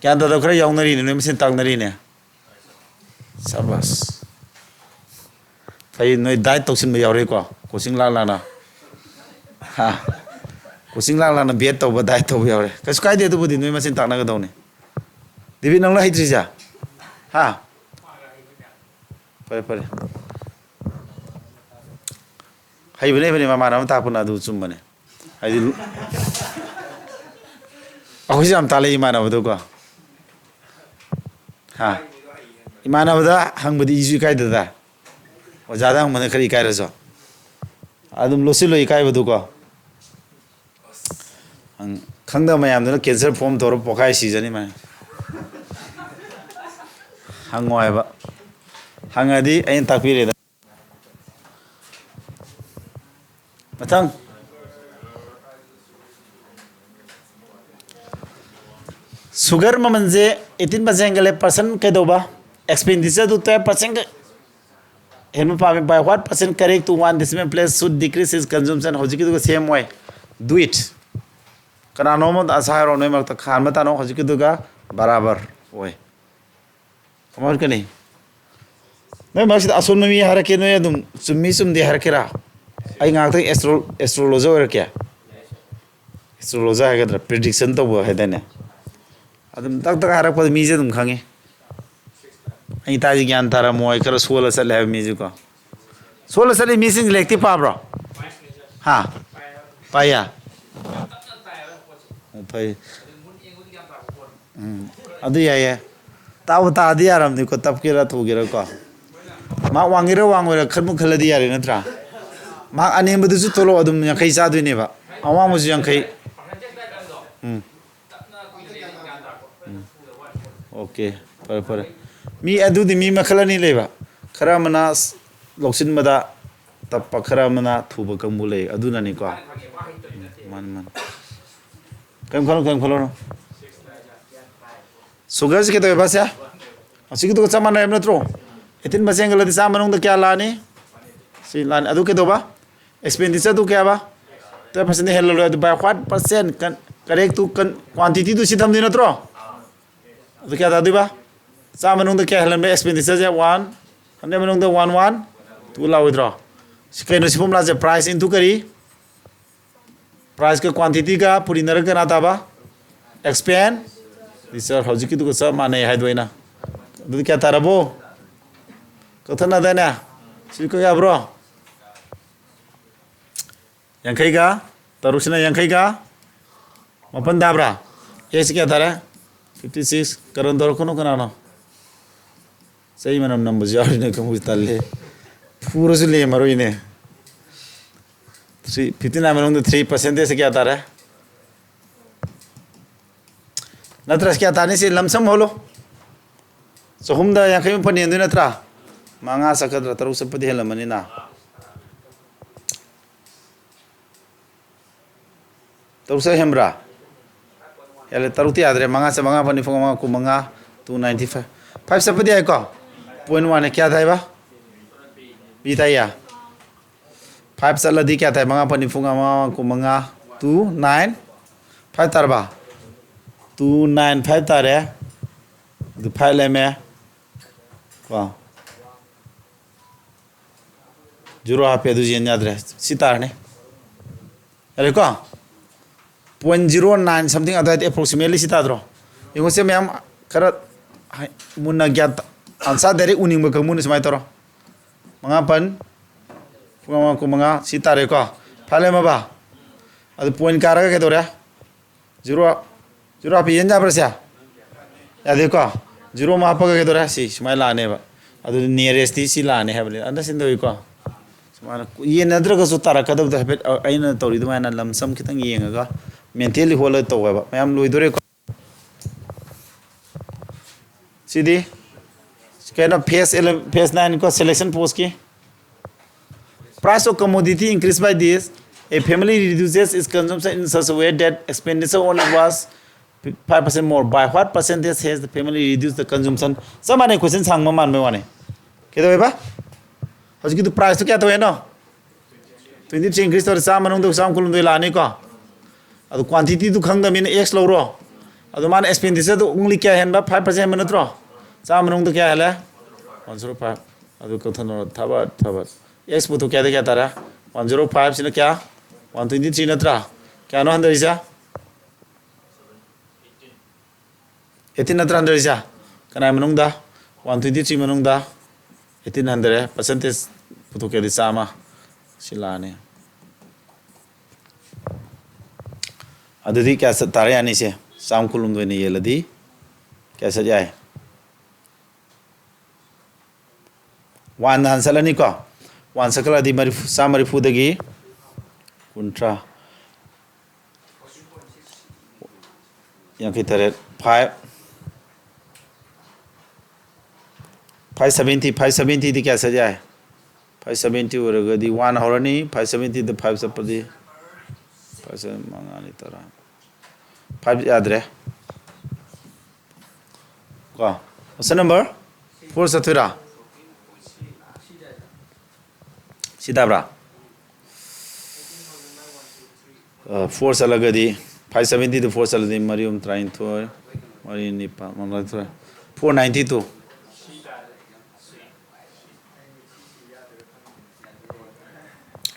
क्या तो खरे याउनरी ने मसिन तकनरी ने शाबाश फै नोय डाइट तोसिन यावरे को कोचिंग लाना हा कोचिंग लाना बेट तब डाइट तब यावरे कस काय दे तो बुदि नोय मसिन तकना गदौ ने दिबि नंला हाइट्रिजा हा परे हाय बने मामा तापुना दु चुम बने हाय अखोइ जाम ताले इमानबदो को हा इमानबदा हंगबदि इजु कायदा ओजादा हंगमने खरि कायरजो आदुम लोसिलो इकायबदु को खंगदा मयामदना कैंसर फॉर्म तोर पोखाय सीजनी मा हंगोयबा हंगदी अइन ताकपिरे मथंग sugar mamanje 18% gale percent kedoba expenditure to 12% Henry by what percent correct to 1 decimal place should decrease his consumption hojiki the same way do it kana no ma asai ro no ma ta khan mata no hojiki duga barabar way kamar kani no ma sida asun mi harake no yadum summi sum de harakira ai ngak ta astrologer kya astrologer ga prediction to bo hedane adum tak tak harak pa mi je dum khange ai ta ji gyan tara moi kar 16 sal have mi ji ko 16 sal mi sing lekti pa bro ha pa ya pai adu ya taw ta di aram ni ko tap kira thu gira ko ma wangira wangora khamu khaladi yare natra ma anem bu su tolo adum ya khai sa du ne ba awang mu yang khai okay par mi adu di mi makhala ni leba khara mana loksin mada tappa khara mana thuba kambu le aduna ni ko man kam khalo no sugar ke to ba sa asiki to chama na em natro etin ba sengala di sa manung da kya la ni si lan adu ke to ba expenditure to kya ba 10% hello by what percent kan correct to quantity to si tham di natro adu kya da di ba sa manung da kya helan be expenditure ja 1 ane manung da 11 tu la withdraw sikaino sipum la je price into kari price ka quantity ka puri nar ka na ta ba expand this are hojiki tu sa mane hai doina du kya tarabo kothana da na si ko ya bro yang kai ga tarusna yang kai ga mapan da bra yes kya tara 56 karon dor kono kana no सही मनम नंबर जारी ने कम उताले पूरा से ले मरो इने 3 फितना मनम 3% से क्या आता है नत्रस क्या ताने से लमसम होलो सो हमदा या कहीं पनी अंदर नत्रा मांगा सकत तरु संपत्ति है लमनी ना तरु से हमरा याले तरुती आदरे मांगा से मांगा पनी फंगा को मांगा 295 5 संपत्ति है को point 1 क्या था बा बी था या 5 साल दी क्या था मंगा पनी फुंगा मा को मंगा 2 9 5 तरबा 2 9 5 तारे दु 5 ले में वाह जुरो आप ये दूसरी याद रहे सितार ने अरे को 0.09 something आता है approximately सितार रो ये मुझसे मैं हम कर मुन्ना क्या answer dari uning ba kamu ni semai toro manga pan funga ko manga sitare ko phale ma ba adu point kara ke dora 0 api yenja prasya ya dekho 0 ma pa ke dora si semai la ne ba adu nearest si la ne ha bale anda sin doi ko semana ye nadra ka su tara ka da habet aina tori du mana lamsam kitang yenga ga mentally hola to ba mayam loi dore ko sidi kind of phase 9 ko selection post ki price of commodity increased by this a family reduces its consumption in such a way that expenditure only was 5% more by what percentage has the family reduced the consumption samane question sang man me wane ke do ba hoji ki price to kya to no 20% increase to sa manung to sam kulum do la ni ko adu quantity to khang da min x lo ro adu man expenditure to only kya hen ba 5% minute ro सा मनों तो क्या है ले 105 अदु कथन थाबा एक्स पुतो क्या तारा 105 सिना क्या 123 नत्रा क्या नो हंदरिसा 18 नत्रा हंदरिसा कना मनों दा 123 मनों दा 1800 percentage पुतो क्या दिसा मा सिलाने अदुदी क्या तारे यानी से साम कुलुम दो ने ये लदी कैसे जाए वन आंसर नहीं को वन सकल आदि मरी फूदगी कुंट्रा यहाँ की तरह 570 दी क्या सजाए 570 और गदी 1 हो रही 570 द 5 सब पदी 5 मंगा नहीं तरह 5 याद रहे Ko. Option number 4 satwira. Sida bra. 4 salagadi 570 to 4 saladi marium train to mari nipa manla 492.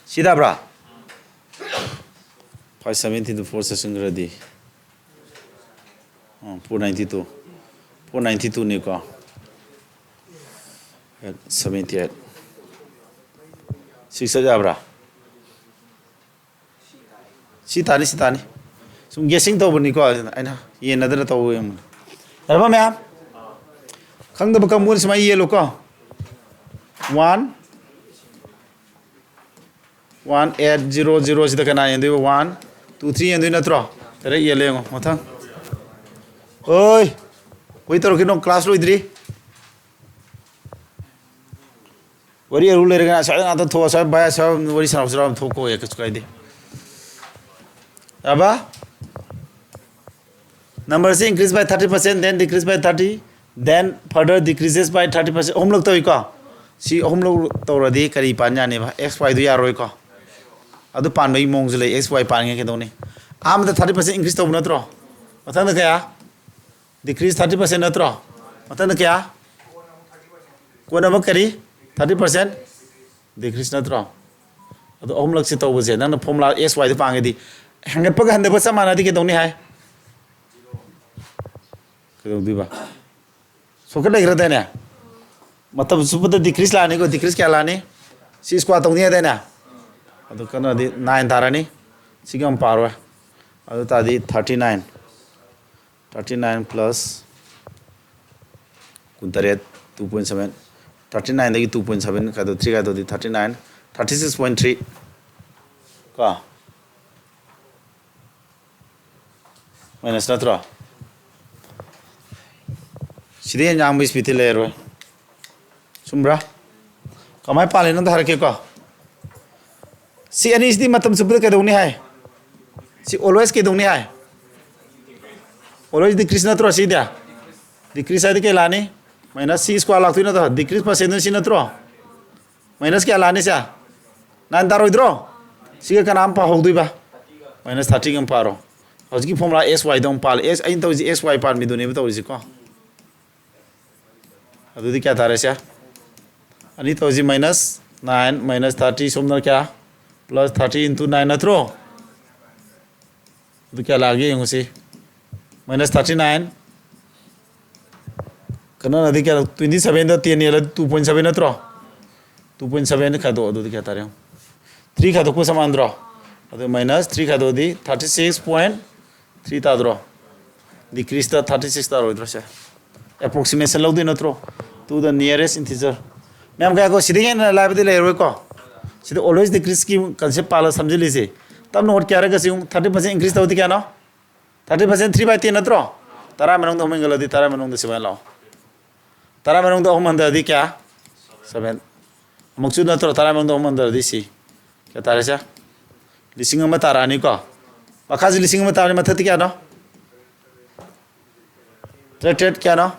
Sida bra. 570 to 4 sasungradi. 492. 492 ni ko. 78. 6 jabra. Sitani. Sum guessing to bani ko aina ye nadar to yam. Arba ma'am. Khang da bakam mun smai ye lo ko. 1800 sida kana yendu 1 2 3 yendu natro. Tere ye le ngo mothang. Oi. Koi taro kino class lo idri. Wari rule le gana sa na to tho sa ba sa wari sa sa tho ko ye kuch kai de. Aba numbers increase by 30%, then decrease by 30, then further decreases by 30%. Hom log to ko. Si hom log to radi kari panya ne ba x y du ya roi ko. Adu pan bai mong jule x y pan nge ke do ne. Am the 30% increase to na tro. Mathang da kya? Decrease 30% na tro. Mathang da kya? Ko na ba kari 30% decrease na tro. Adu hom log si to bu je nang formula x y du pa nge di. Hangat pag handa ba sa mana di ke do ne hai. Diba so kan lagi रहता है ना मतलब सुपर decrease लाने को decrease क्या लाने सी स्क्वायर तो नहीं है ना अतो करना दी 9 तारा नहीं सी कम पारो है अतो तादी 39 plus कुंतरे 2.7 39 दगी 2.7 का तो 3 का तो दी 39 36.3 का minus ना थोड़ा Sidi yang bis biti lero. Sumbra. Kamai pale na dhar ke ko. Si ani isdi matam subra ke doni hai. Si always ke doni hai. Always decrease na tro si dia. Decrease adi ke lani. Minus c square lagtu na to. Decrease percentage si na tro. Minus kya lani sa. Nan daro idro. Si ke kanam pa hogdui ba. Minus 30 kam paro. Hoji formula sy dong pal. S ain to sy par mi doni ba to ko. अदुदी क्या था रेसिया अनि तो जी minus 9 minus 30 सोमना क्या plus 30 into 9 ना थ्रो तो क्या लागे यंग से minus 39 करना नदी क्या 27 तो 10 ये 2.7 ना थ्रो 2.7 का दो अदुदी क्या था रें 3 का दो को समान थ्रो अदु minus 3 का दो दी 36.3 था थ्रो decrease था 36 था रो इधर से approximation lau din atro to the nearest integer mem ka ko siding na live de le ro ko sid always decrease ki concept pala samjili se tab note kya ra ga siung 30% increase to kya no 30% 3/10 atro tara menong do mengal di tara menong de 7 lao tara menong do hom andar di kya 7 muksu na atro tara menong do hom andar di si kya tara sa lising ma tara ni ko bakhaji lising ma tara ni mathati kya no trade kya no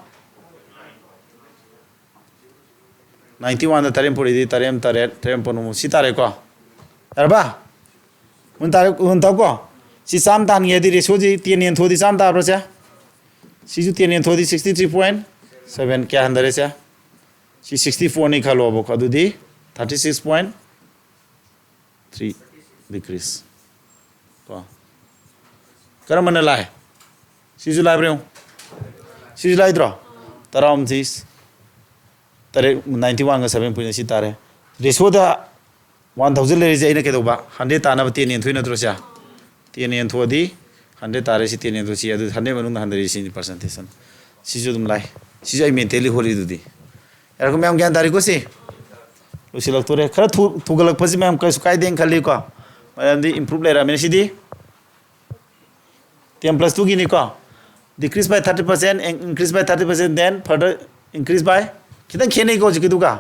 91 da tarem puri di tarem ponu si tare ko arba un ta ko si sam tan ye di ratio ji 3 yen thodi sam ta bra si ju 3 yen thodi 63.7 kya handare cha si 64 ni khalo bo khadu di 36.3 decrease ko karam na lai si ju lai bre si ju lai dro taram jis tare 91 ga 7 point si tare ratio da 1000 le je ina ke do ba 100 ta na ba 10 yen thoi na dro cha 10 yen thodi 100 tare si 10 yen do si adu 100 manung 100 si percentage si ju dum lai si ai mentally holi du di er ko mem gyan dari ko si lo si lak tore khara thu galak phasi mem kai su kai deng khali ko mem di improve le ra me si di 10 plus 2 gi ni ko decrease by 30% and increase by 30% then further increase by कितना खेने को जिक्र दूँगा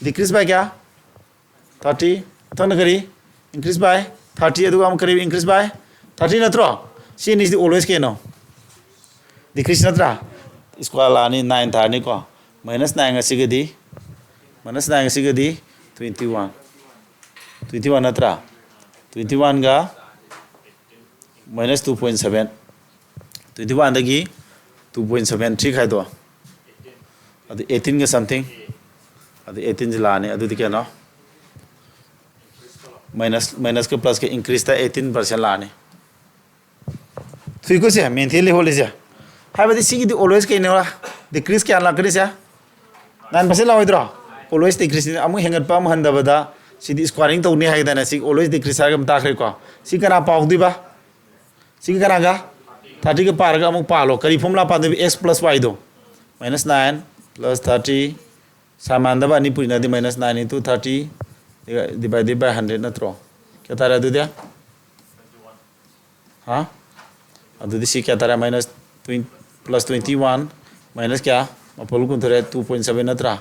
decrease by क्या 30 तो ना करी increase by 30 है दूँगा हम करीब increase by 30 ना तो सी नहीं always के नो decrease ना तो square lani 9 tharni ko minus 9 asigadi minus 9 asigadi 21 21 natra 21 ga minus 2.7 21 dagi 2.73 khaido adu 18 ga something adu 18 jilani adu dikeno minus ke plus ke increase ta 18% lani thui ko se maintain hole se hai badi sigi di always ke nora decrease ke ala kri se 9% la hoidro always decrease amu hengat pa mu handa bada sidi squaring to ni hai dana sig always decrease ha gam ta khre ko si kana paw di ba si kana ga 30 ke par ga amu pa lo kari formula pa de x plus y do minus 9 plus 30 saman da ba ni purina di minus 9 into 30 divided by 100 natro kya tara du dia ha adu di si kya tara minus 20 plus 21 minus kya mapol kun thore 2.7 natra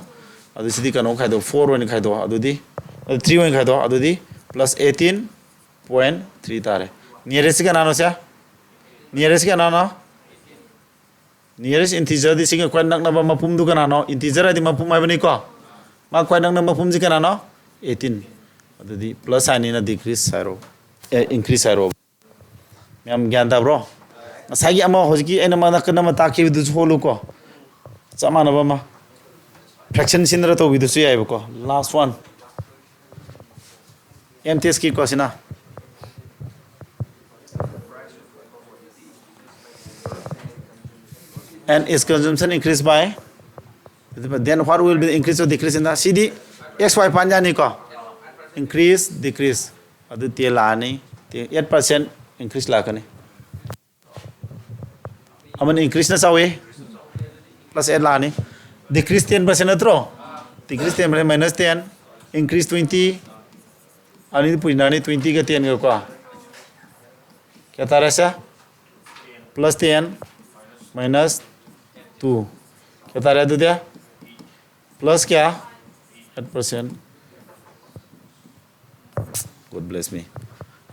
adu sidi kano khai do 4 one khai do adu di 3 one khai do adu di plus 18.3 tare nearest ka nano sia nearest ka nano nearest integer di singa kwan nak na ba mapum du kana no integer adi mapum ai bani ko ma kwan nak na mapum ji kana no 18 adu di plus sign in a decrease zero increase zero myam gyan da bro masagi ama hojiki ena ma nak na ma ta ki du holu ko chama na ba ma fraction sinra to bidu su ai ko last one mts ki ko sina and its consumption increased by then what will be the increase or decrease in the cd xy panja ni ko increase decrease adu te la ni 8% increase la kani aman increase na sawe plus 8 la ni decrease 10% atro decrease 10% minus 10 increase 20 ani puina ni 20 ka 10 ko kya tara sa plus 10 minus 2 kya tara du dia plus kya 8% God bless me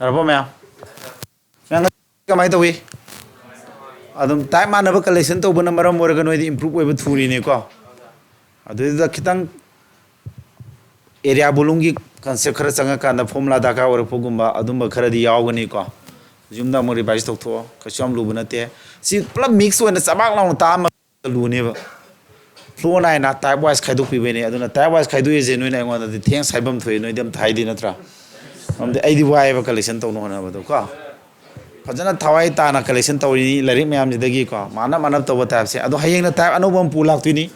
arabo mya yang kamai to wi adum time manaba collection to bana maram morga no improve oiba thuri ne ko adu da kitang area bulungi concept khara changa kana formula da ka or pogumba adum khara di yawgani ko jumda mo revise to tho kasham lubuna te si plus mix one sabak long ta ma lu ne ba flow nai na type wise khaidu pi bene aduna type wise khaidu ye je noi na ngona di thanks saibam thoi noi dem thai di natra amde ai di wai ba collection to no na ba do ko fajana thawai ta na collection to ni lari myam ji dagi ko mana manab to ba type se ado hayeng na type anubam pu lak tu ni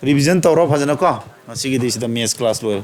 revision to ro fajana ko asigi di sida mes class lo